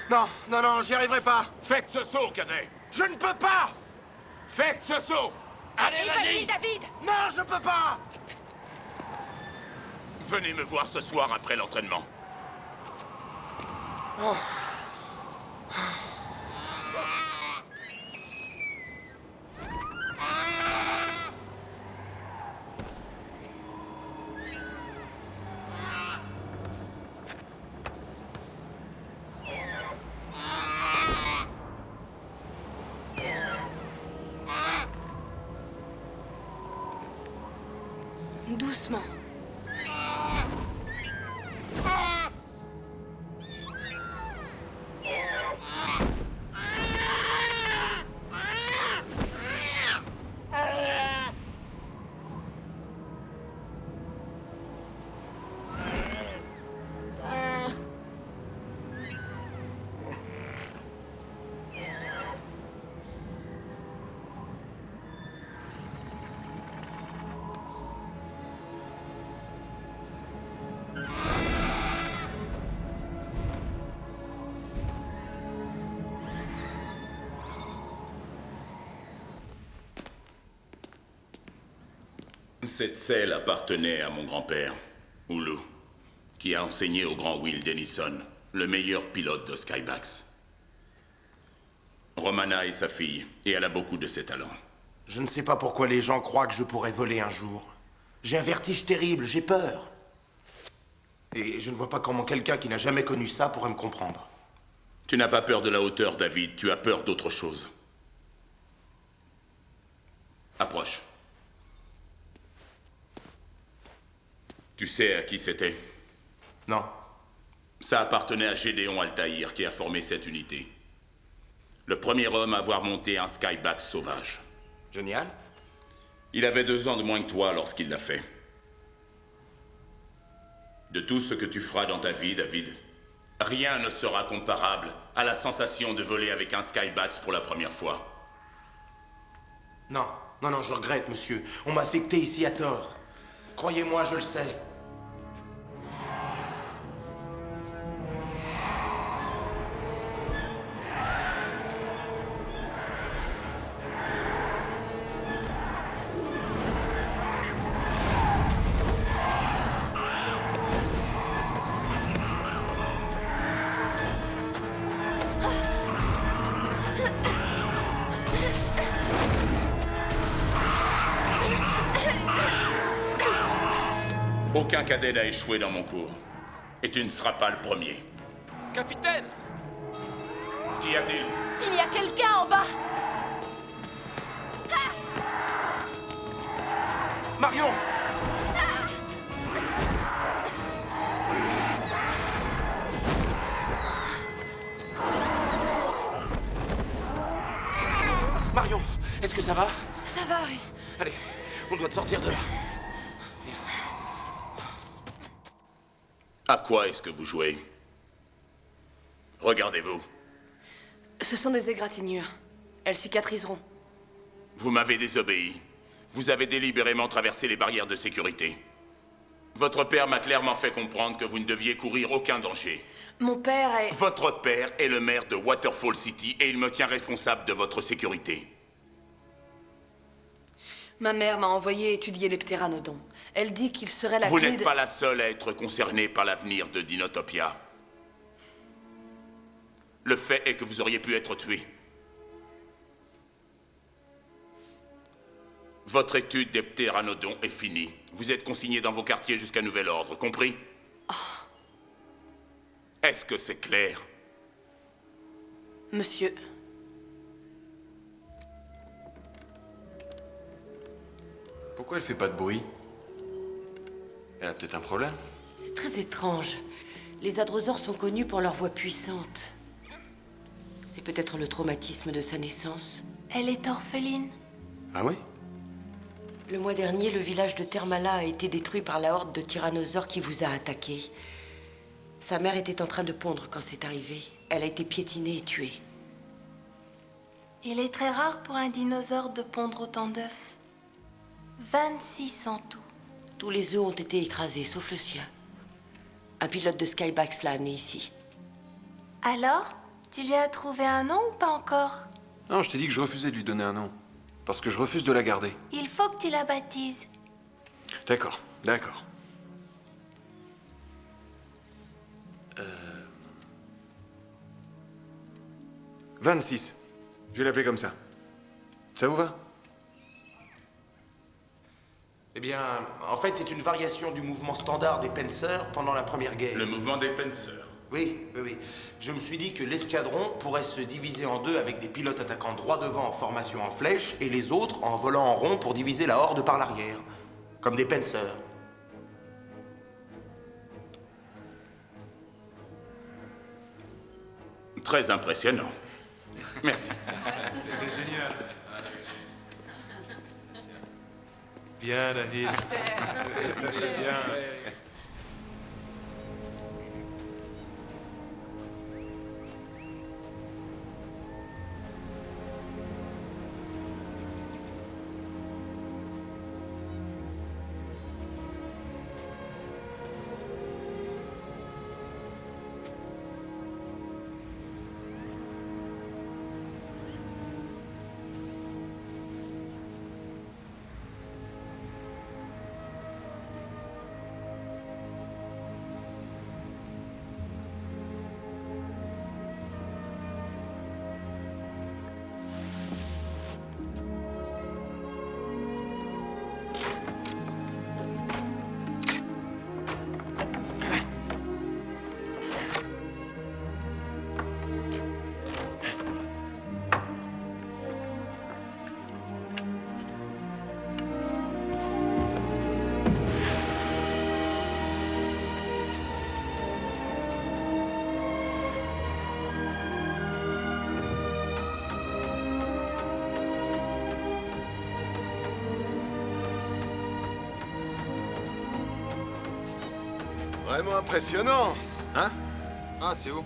Non, non, non, j'y arriverai pas! Faites ce saut, cadet. Je ne peux pas! Faites ce saut. Allez, vas-y, David. Non, je peux pas! Venez me voir ce soir après l'entraînement. Oh. Doucement. Cette selle appartenait à mon grand-père, Oulu, qui a enseigné au grand Will Dennison, le meilleur pilote de Skybax. Romana est sa fille, et elle a beaucoup de ses talents. Je ne sais pas pourquoi les gens croient que je pourrais voler un jour. J'ai un vertige terrible, j'ai peur. Et je ne vois pas comment quelqu'un qui n'a jamais connu ça pourrait me comprendre. Tu n'as pas peur de la hauteur, David, tu as peur d'autre chose. Approche. Tu sais à qui c'était? Non. Ça appartenait à Gédéon Altaïr, qui a formé cette unité. Le premier homme à avoir monté un Skybax sauvage. Génial. Il avait 2 ans de moins que toi lorsqu'il l'a fait. De tout ce que tu feras dans ta vie, David, rien ne sera comparable à la sensation de voler avec un Skybax pour la première fois. Non, non, non, je regrette, monsieur. On m'a affecté ici à tort. Croyez-moi, je le sais. Aucun cadet n'a échoué dans mon cours. Et tu ne seras pas le premier. Capitaine! Qu'y a-t-il? Il y a quelqu'un en bas! Marion! Marion, est-ce que ça va? Ça va, oui. Allez, on doit te sortir de là. À quoi est-ce que vous jouez? Regardez-vous. Ce sont des égratignures. Elles cicatriseront. Vous m'avez désobéi. Vous avez délibérément traversé les barrières de sécurité. Votre père m'a clairement fait comprendre que vous ne deviez courir aucun danger. Mon père est... Votre père est le maire de Waterfall City et il me tient responsable de votre sécurité. Ma mère m'a envoyé étudier les ptéranodons. Elle dit qu'il serait la Vous clé n'êtes pas la seule à être concernée par l'avenir de Dinotopia. Le fait est que vous auriez pu être tué. Votre étude des ptéranodons est finie. Vous êtes consigné dans vos quartiers jusqu'à nouvel ordre, compris? Est-ce que c'est clair? Monsieur... Pourquoi elle fait pas de bruit? Elle a peut-être un problème? C'est très étrange. Les adrosaures sont connus pour leur voix puissante. C'est peut-être le traumatisme de sa naissance. Elle est orpheline. Ah oui? Le mois dernier, le village de Termala a été détruit par la horde de tyrannosaures qui vous a attaqué. Sa mère était en train de pondre quand c'est arrivé. Elle a été piétinée et tuée. Il est très rare pour un dinosaure de pondre autant d'œufs. 26 en tout. Tous les œufs ont été écrasés, sauf le sien. Un pilote de Skybax l'a amené ici. Alors, tu lui as trouvé un nom ou pas encore? Non, je t'ai dit que je refusais de lui donner un nom. Parce que je refuse de la garder. Il faut que tu la baptises. D'accord, d'accord. 26. Je vais l'appeler comme ça. Ça vous va? Eh bien, en fait, c'est une variation du mouvement standard des Penseurs pendant la Première Guerre. Le mouvement des Penseurs. Oui, oui, oui. Je me suis dit que l'escadron pourrait se diviser en deux avec des pilotes attaquant droit devant en formation en flèche et les autres en volant en rond pour diviser la horde par l'arrière. Comme des Penseurs. Très impressionnant. Merci. C'est génial. Bien, David. C'est bien. Vraiment impressionnant. Hein? Ah, c'est vous.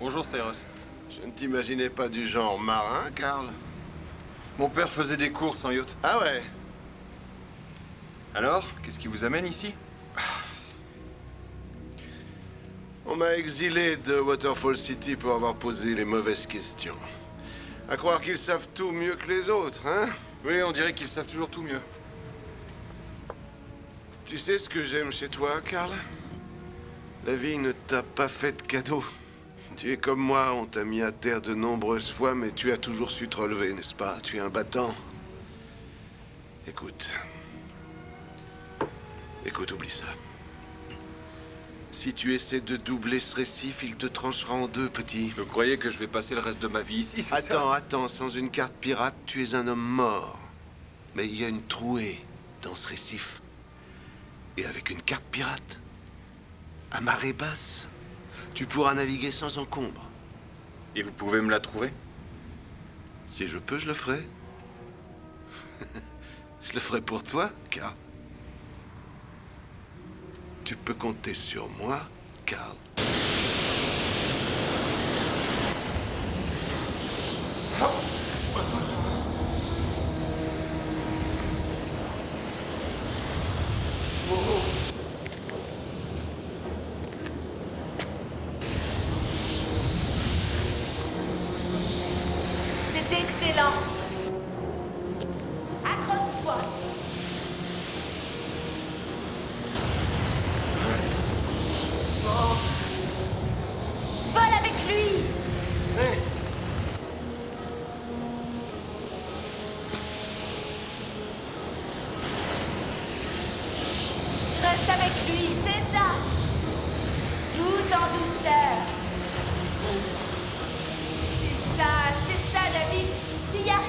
Bonjour, Cyrus. Je ne t'imaginais pas du genre marin, Carl. Mon père faisait des courses en yacht. Ah ouais? Alors, qu'est-ce qui vous amène ici? On m'a exilé de Waterfall City pour avoir posé les mauvaises questions. À croire qu'ils savent tout mieux que les autres, hein? Oui, on dirait qu'ils savent toujours tout mieux. Tu sais ce que j'aime chez toi, Carl? La vie ne t'a pas fait de cadeau. Tu es comme moi, on t'a mis à terre de nombreuses fois, mais tu as toujours su te relever, n'est-ce pas? Tu es un battant. Écoute. Écoute, oublie ça. Si tu essaies de doubler ce récif, il te tranchera en deux, petit. Vous croyez que je vais passer le reste de ma vie ici, c'est ça? Attends, sans une carte pirate, tu es un homme mort. Mais il y a une trouée dans ce récif. Et avec une carte pirate, à marée basse, tu pourras naviguer sans encombre. Et vous pouvez me la trouver? Si je peux, je le ferai. Je le ferai pour toi, Carl. Tu peux compter sur moi, Carl. C'était excellent. Accroche-toi. Vole avec lui. Reste avec lui, c'est ça. Tout en douceur. C'est ça, David. Tu y arrives.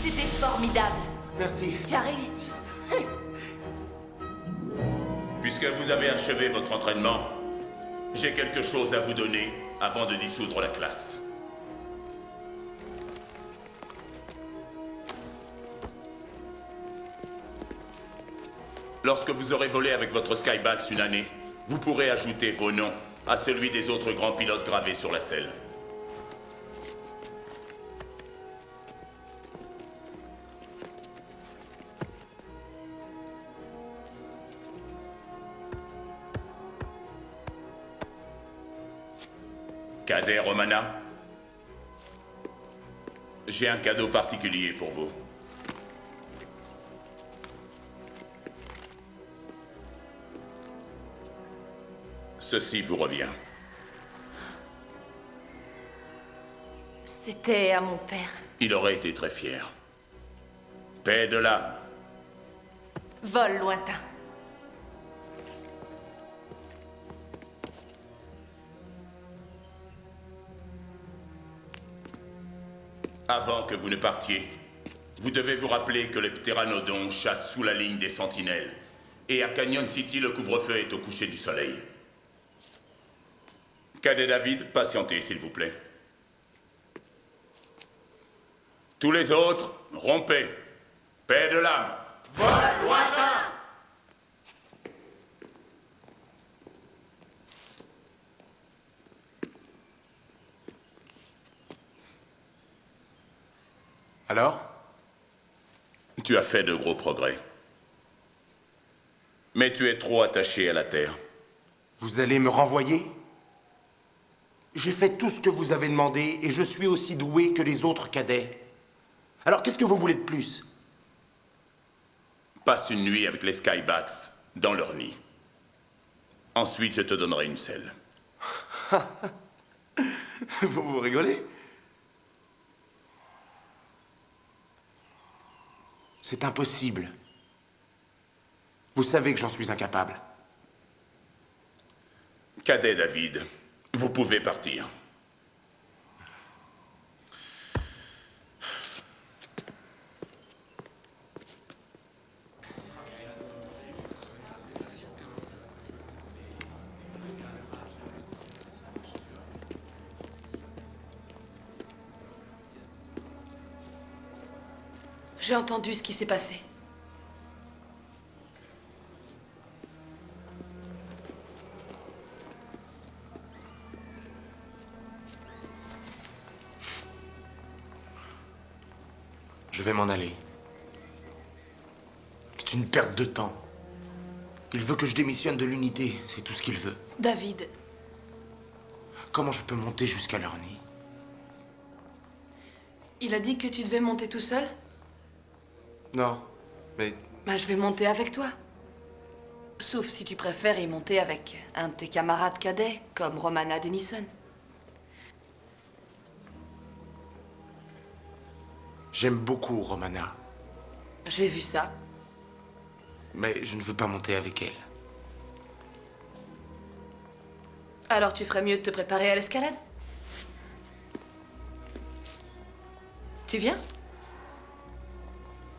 C'était formidable. Merci. Tu as réussi. Puisque vous avez achevé votre entraînement, j'ai quelque chose à vous donner avant de dissoudre la classe. Lorsque vous aurez volé avec votre Skybax une année, vous pourrez ajouter vos noms à celui des autres grands pilotes gravés sur la selle. Cadet Romana, j'ai un cadeau particulier pour vous. Ceci vous revient. C'était à mon père. Il aurait été très fier. Paix de l'âme. Vol lointain. Avant que vous ne partiez, vous devez vous rappeler que les ptéranodons chassent sous la ligne des sentinelles. Et à Canyon City, le couvre-feu est au coucher du soleil. Cadet David, patientez, s'il vous plaît. Tous les autres, rompez. Paix de l'âme. Vol lointain. Alors? Tu as fait de gros progrès. Mais tu es trop attaché à la Terre. Vous allez me renvoyer? J'ai fait tout ce que vous avez demandé et je suis aussi doué que les autres cadets. Alors qu'est-ce que vous voulez de plus? Passe une nuit avec les Skybats dans leur nid. Ensuite, je te donnerai une selle. Vous rigolez? C'est impossible. Vous savez que j'en suis incapable. Cadet David, vous pouvez partir. J'ai entendu ce qui s'est passé. Je vais m'en aller. C'est une perte de temps. Il veut que je démissionne de l'unité, c'est tout ce qu'il veut. David, Comment je peux monter jusqu'à leur nid? il a dit que tu devais monter tout seul? Non, mais Bah, je vais monter avec toi. Sauf si tu préfères y monter avec un de tes camarades cadets, comme Romana Denison. j'aime beaucoup Romana. J'ai vu ça. Mais je ne veux pas monter avec elle. Alors tu ferais mieux de te préparer à l'escalade? Tu viens?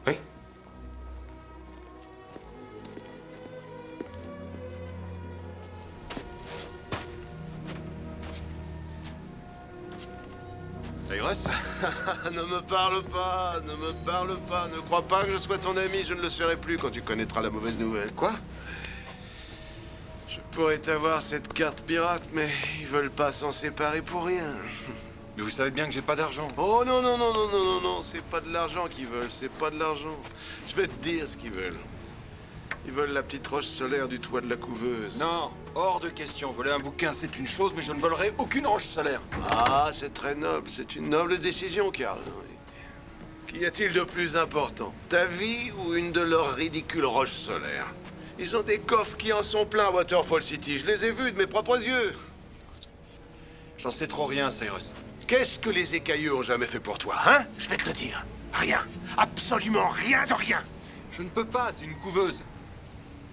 Oui. Cyrus? Ne me parle pas, ne me parle pas. Ne crois pas que je sois ton ami, je ne le serai plus quand tu connaîtras la mauvaise nouvelle. Quoi? Je pourrais t'avoir cette carte pirate, mais ils veulent pas s'en séparer pour rien. Mais vous savez bien que j'ai pas d'argent. Oh non, non, non, non, non, non, non, c'est pas de l'argent qu'ils veulent, c'est pas de l'argent. Je vais te dire ce qu'ils veulent. Ils veulent la petite roche solaire du toit de la couveuse. Non, hors de question. Voler un bouquin, c'est une chose, mais je ne volerai aucune roche solaire. Ah, c'est très noble, c'est une noble décision, Karl. Qu'y a-t-il de plus important? Ta vie ou une de leurs ridicules roches solaires? Ils ont des coffres qui en sont pleins à Waterfall City, je les ai vus de mes propres yeux. J'en sais trop rien, Cyrus. Qu'est-ce que les écailleux ont jamais fait pour toi, hein? Je vais te le dire. Rien. Absolument rien de rien. Je ne peux pas, c'est une couveuse.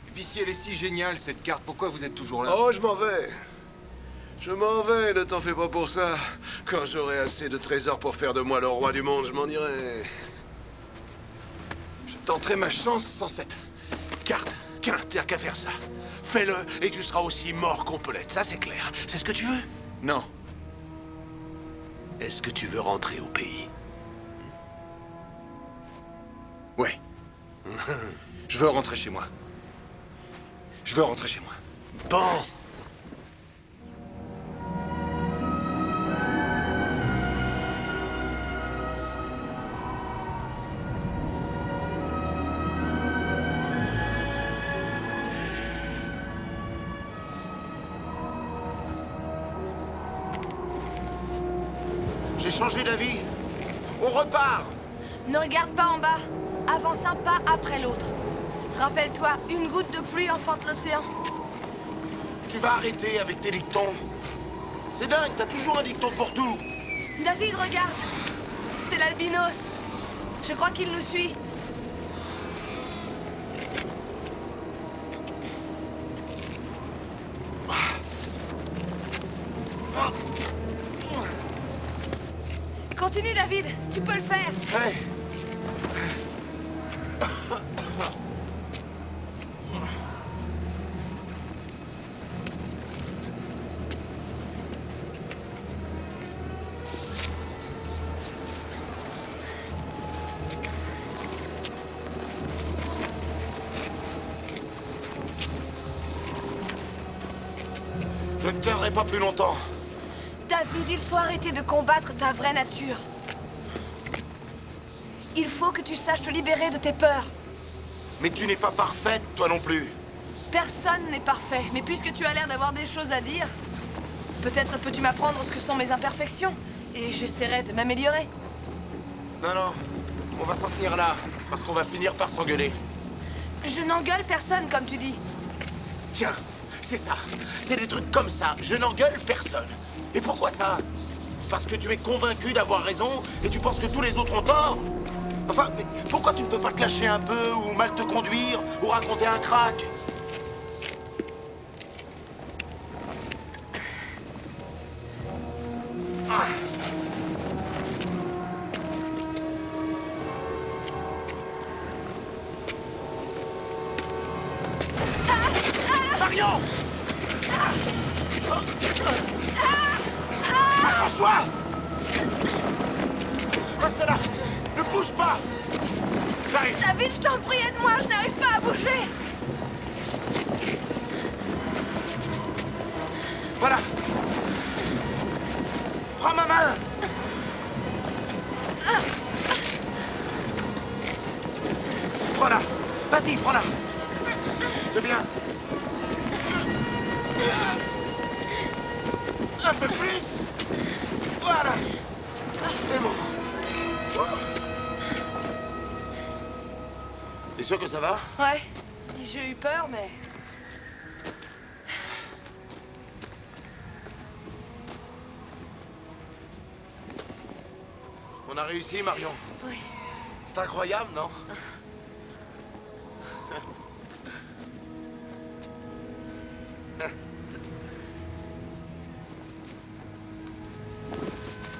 Et puis si elle est si géniale, cette carte, pourquoi vous êtes toujours là? Oh, je m'en vais. Je m'en vais, ne t'en fais pas pour ça. Quand j'aurai assez de trésors pour faire de moi le roi du monde, je m'en irai. Je tenterai ma chance sans cette carte. Tiens, t'as qu'à faire ça. Fais-le et tu seras aussi mort qu'on peut l'être, ça c'est clair. C'est ce que tu veux? Non. Est-ce que tu veux rentrer au pays? Ouais. Je veux rentrer chez moi. Je veux rentrer chez moi. Bon. J'ai changé d'avis. On repart. Ne regarde pas en bas. Avance un pas après l'autre. Rappelle-toi, une goutte de pluie enfante l'océan. Tu vas arrêter avec tes dictons. C'est dingue, t'as toujours un dicton pour tout. David, regarde. C'est l'albinos. Je crois qu'il nous suit. Continue, David. Tu peux le faire. Hey. Je ne tiendrai pas plus longtemps. David, il faut arrêter de combattre ta vraie nature. Il faut que tu saches te libérer de tes peurs. Mais tu n'es pas parfaite, toi non plus. Personne n'est parfait, mais puisque tu as l'air d'avoir des choses à dire, peut-être peux-tu m'apprendre ce que sont mes imperfections, et j'essaierai de m'améliorer. Non, non, on va s'en tenir là, parce qu'on va finir par s'engueuler. Je n'engueule personne, comme tu dis. Tiens, c'est ça. C'est des trucs comme ça. Je n'engueule personne. Et pourquoi ça? Parce que tu es convaincu d'avoir raison et tu penses que tous les autres ont tort? Enfin, mais pourquoi tu ne peux pas te lâcher un peu, ou mal te conduire, ou raconter un crack? Ah. Marion! Accroche-toi! Reste là! Ne bouge pas! j'arrive. David, je t'en prie, aide-moi, je n'arrive pas à bouger. Voilà. Prends ma main. Prends-la. Vas-y, prends-la. C'est bien. Un peu plus. Voilà. C'est bon. T'es sûr que ça va? Ouais, j'ai eu peur, mais... On a réussi, Marion. Oui. C'est incroyable, non?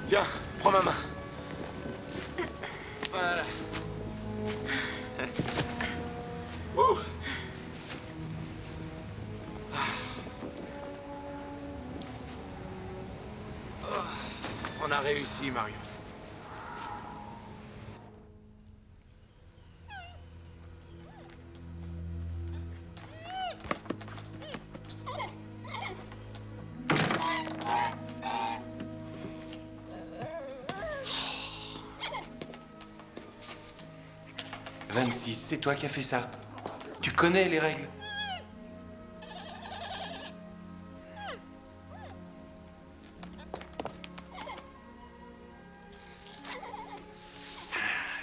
Tiens, prends ma main. Voilà. Ouh. On a réussi, Marion. C'est toi qui as fait ça. Tu connais les règles.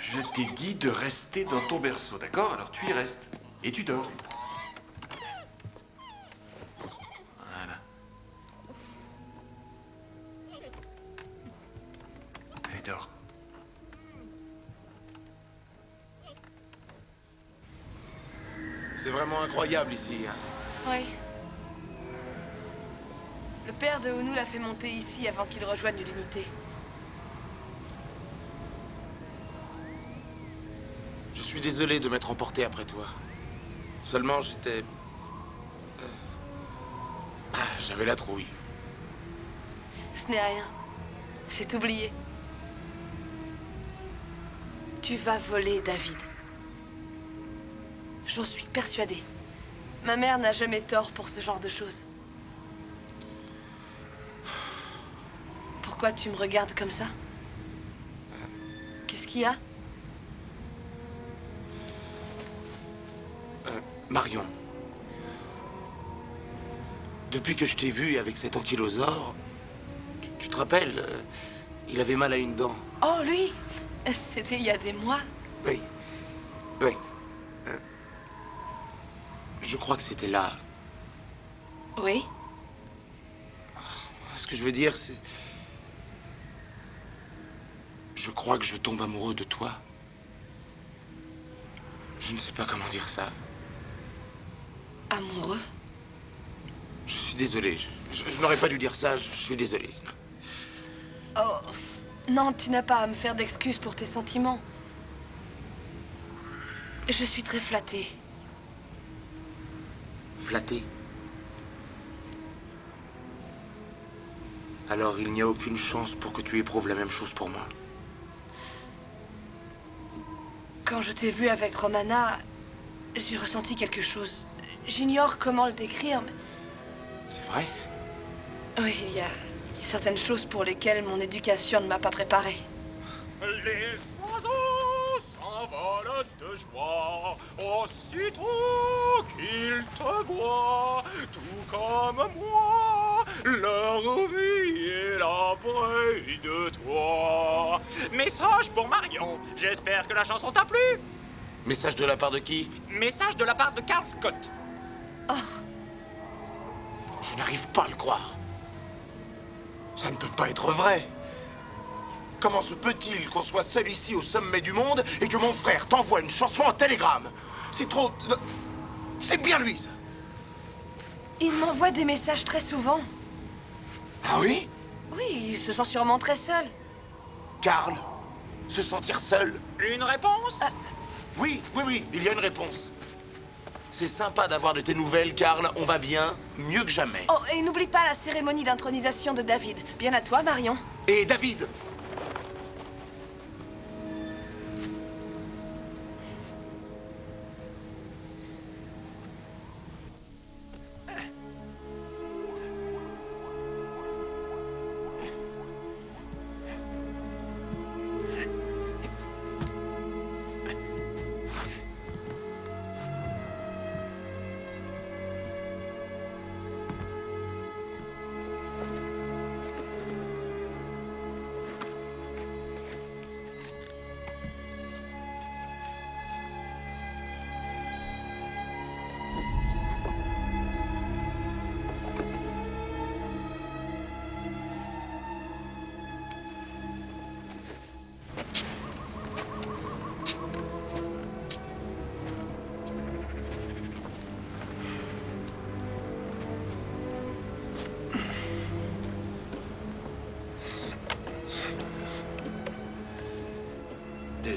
Je t'ai dit de rester dans ton berceau, d'accord? Alors tu y restes. Et tu dors. Voilà. Allez, dors. C'est vraiment incroyable ici. Hein. Oui. Le père de Honu l'a fait monter ici avant qu'il rejoigne l'unité. Je suis désolé de m'être emporté après toi. Seulement, j'étais... j'avais la trouille. Ce n'est rien. C'est oublié. Tu vas voler, David. J'en suis persuadée. Ma mère n'a jamais tort pour ce genre de choses. Pourquoi tu me regardes comme ça? Qu'est-ce qu'il y a? Marion. Depuis que je t'ai vu avec cet ankylosaure, tu te rappelles, il avait mal à une dent. Oh, lui! C'était il y a des mois. Oui. Oui. Je crois que c'était là. Oui? Ce que je veux dire, c'est... Je crois que je tombe amoureux de toi. Je ne sais pas comment dire ça. Amoureux? Je suis désolé. Je n'aurais pas dû dire ça. Je suis désolé. Oh, non, tu n'as pas à me faire d'excuses pour tes sentiments. Je suis très flattée. Flatté? Alors il n'y a aucune chance pour que tu éprouves la même chose pour moi. Quand je t'ai vu avec Romana, j'ai ressenti quelque chose. J'ignore comment le décrire, mais... C'est vrai? Oui, il y a certaines choses pour lesquelles mon éducation ne m'a pas préparée. Les oiseaux s'envolent de joie aussitôt qu'ils te voient, tout comme moi, leur vie est la près de toi. Message pour Marion, j'espère que la chanson t'a plu. Message de la part de qui? Message de la part de Carl Scott. Oh. Je n'arrive pas à le croire. Ça ne peut pas être vrai. Comment se peut-il qu'on soit seul ici au sommet du monde et que mon frère t'envoie une chanson en télégramme? C'est trop... C'est bien lui, ça. Il m'envoie des messages très souvent. Ah oui? Oui, il se sent sûrement très seul. Carl, se sentir seul? Une réponse? Oui, il y a une réponse. C'est sympa d'avoir de tes nouvelles, Carl. On va bien, mieux que jamais. Oh, et n'oublie pas la cérémonie d'intronisation de David. Bien à toi, Marion. Et David?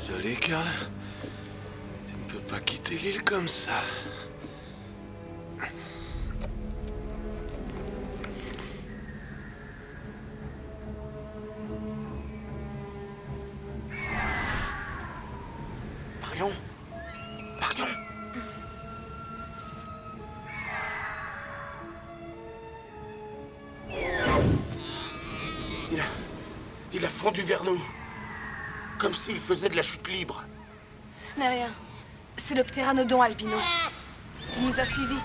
Désolé, Carl. Tu ne peux pas quitter l'île comme ça. Marion? Marion? Il a fondu vers nous. Comme s'il faisait de la chute libre. Ce n'est rien. C'est le ptéranodon albinos. Il nous a suivis.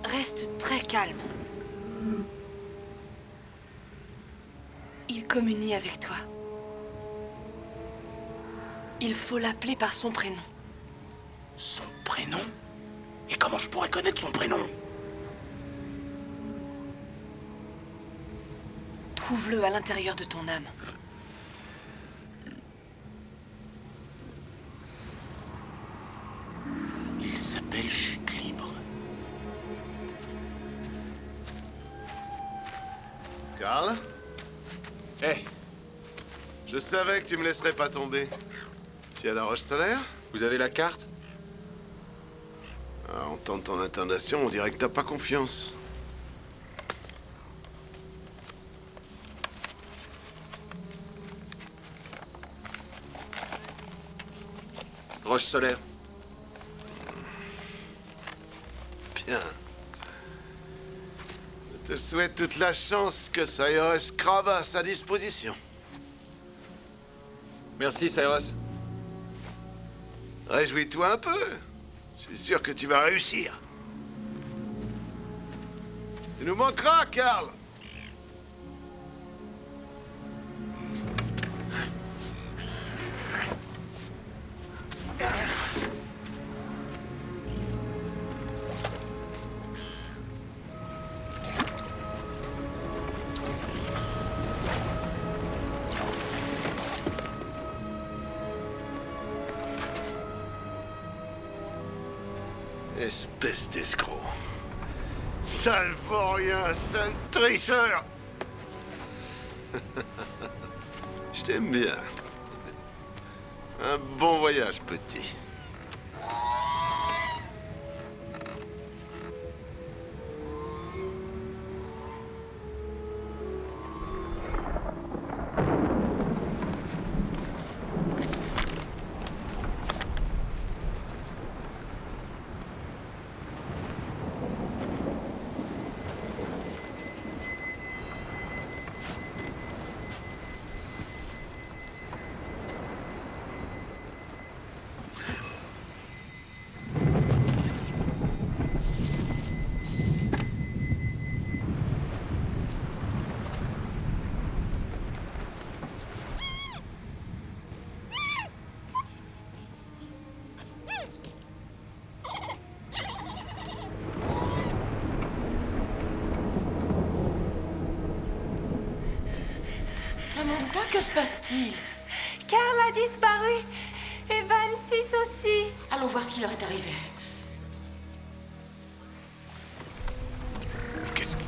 Reste très calme. Il communie avec toi. Il faut l'appeler par son prénom. Son prénom? Et comment je pourrais connaître son prénom? Trouve-le à l'intérieur de ton âme. Il s'appelle Chute Libre. Carl? Hey, Je savais que tu me laisserais pas tomber. Tu as la roche solaire? vous avez la carte? Ah, en entendant ton intonation, on dirait que t'as pas confiance. Roche solaire. Bien. Je te souhaite toute la chance que Cyrus Crave à sa disposition. Merci, Cyrus. Réjouis-toi un peu. Je suis sûr que tu vas réussir. Tu nous manqueras, Carl. Espèce d'escroc. Sale vaurien, sale tricheur. Je t'aime bien. Un bon voyage, petit. Samantha, que se passe-t-il? Carl a disparu. Et 26 aussi. Allons voir ce qui leur est arrivé. Qu'est-ce que...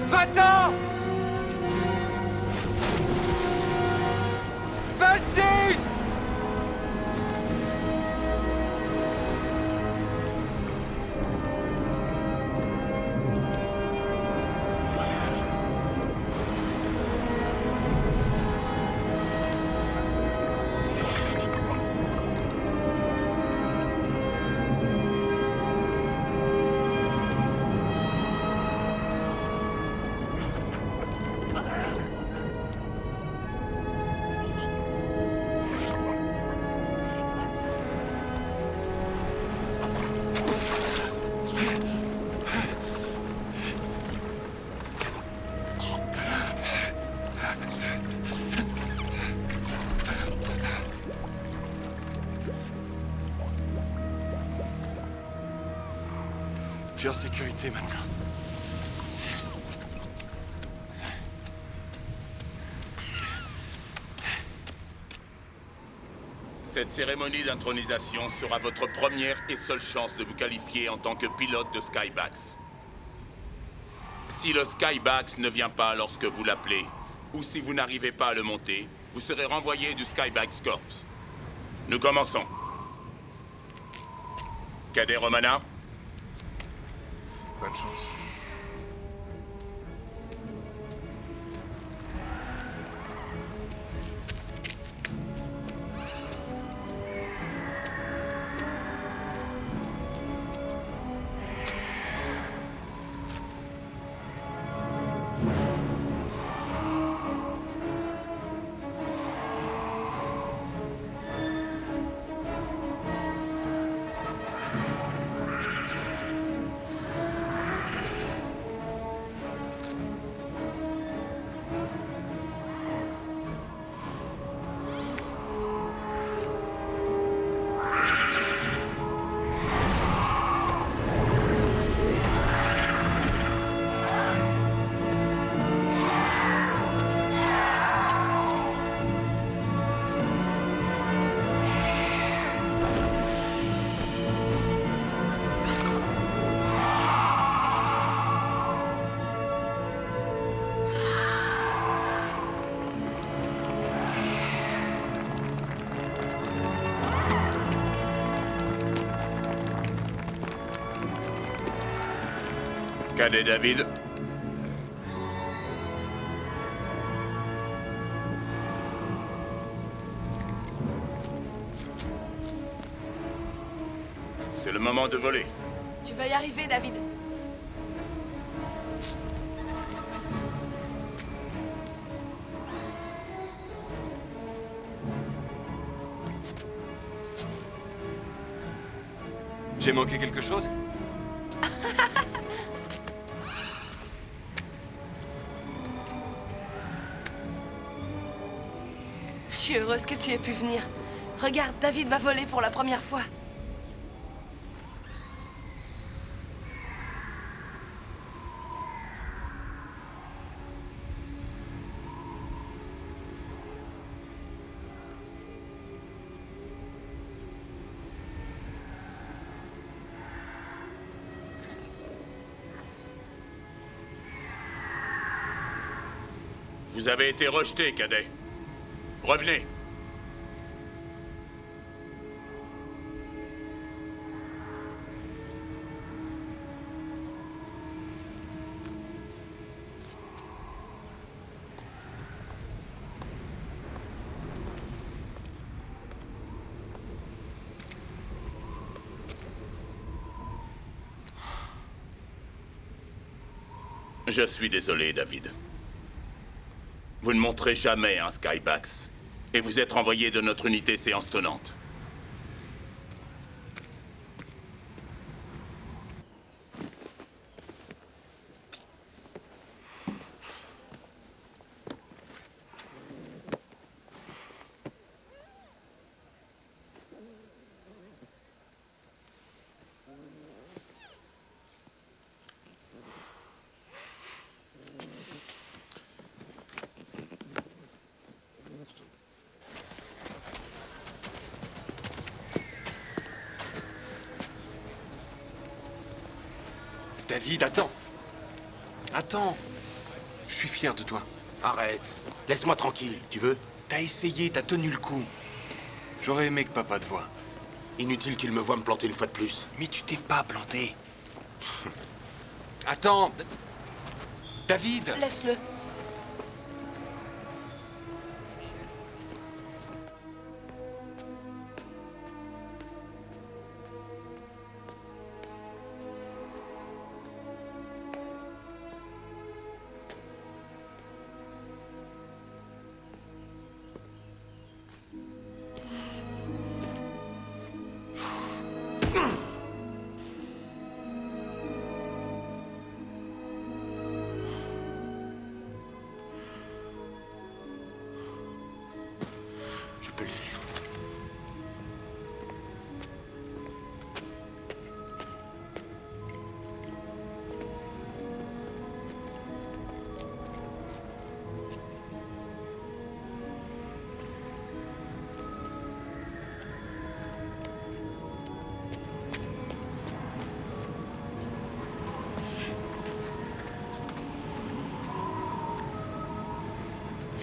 Va-t'en! 26! suis en sécurité maintenant. Cette cérémonie d'intronisation sera votre première et seule chance de vous qualifier en tant que pilote de Skybax. Si le Skybax ne vient pas lorsque vous l'appelez, ou si vous n'arrivez pas à le monter, vous serez renvoyé du Skybax Corps. Nous commençons. Cadet Romana. Bonne chance. Cadet David. C'est le moment de voler. Tu vas y arriver, David. J'ai manqué quelque chose? Je suis heureuse que tu aies pu venir. Regarde, David va voler pour la première fois. Vous avez été rejeté, cadet. Revenez. Je suis désolé, David. Vous ne montrez jamais un Skybax. Et vous êtes renvoyé de notre unité séance tenante. David, attends. Attends. Je suis fier de toi. Arrête. Laisse-moi tranquille, tu veux? T'as essayé, t'as tenu le coup. J'aurais aimé que papa te voie. Inutile qu'il me voie me planter une fois de plus. Mais tu t'es pas planté. Attends. David. Laisse-le.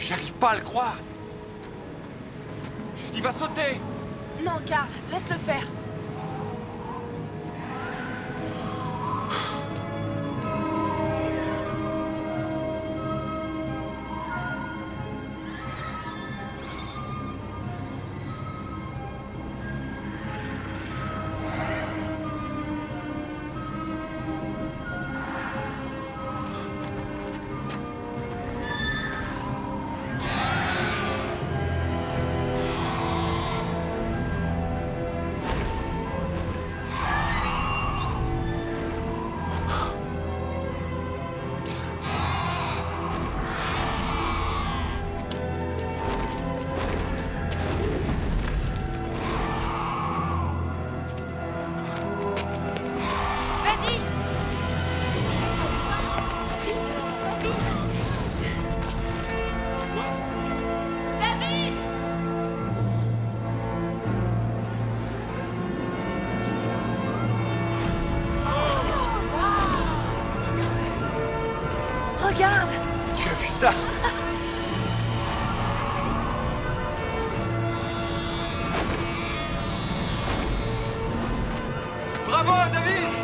J'arrive pas à le croire. Il va sauter. Non, Carl, laisse-le faire. Regarde! Tu as vu ça? Bravo, David!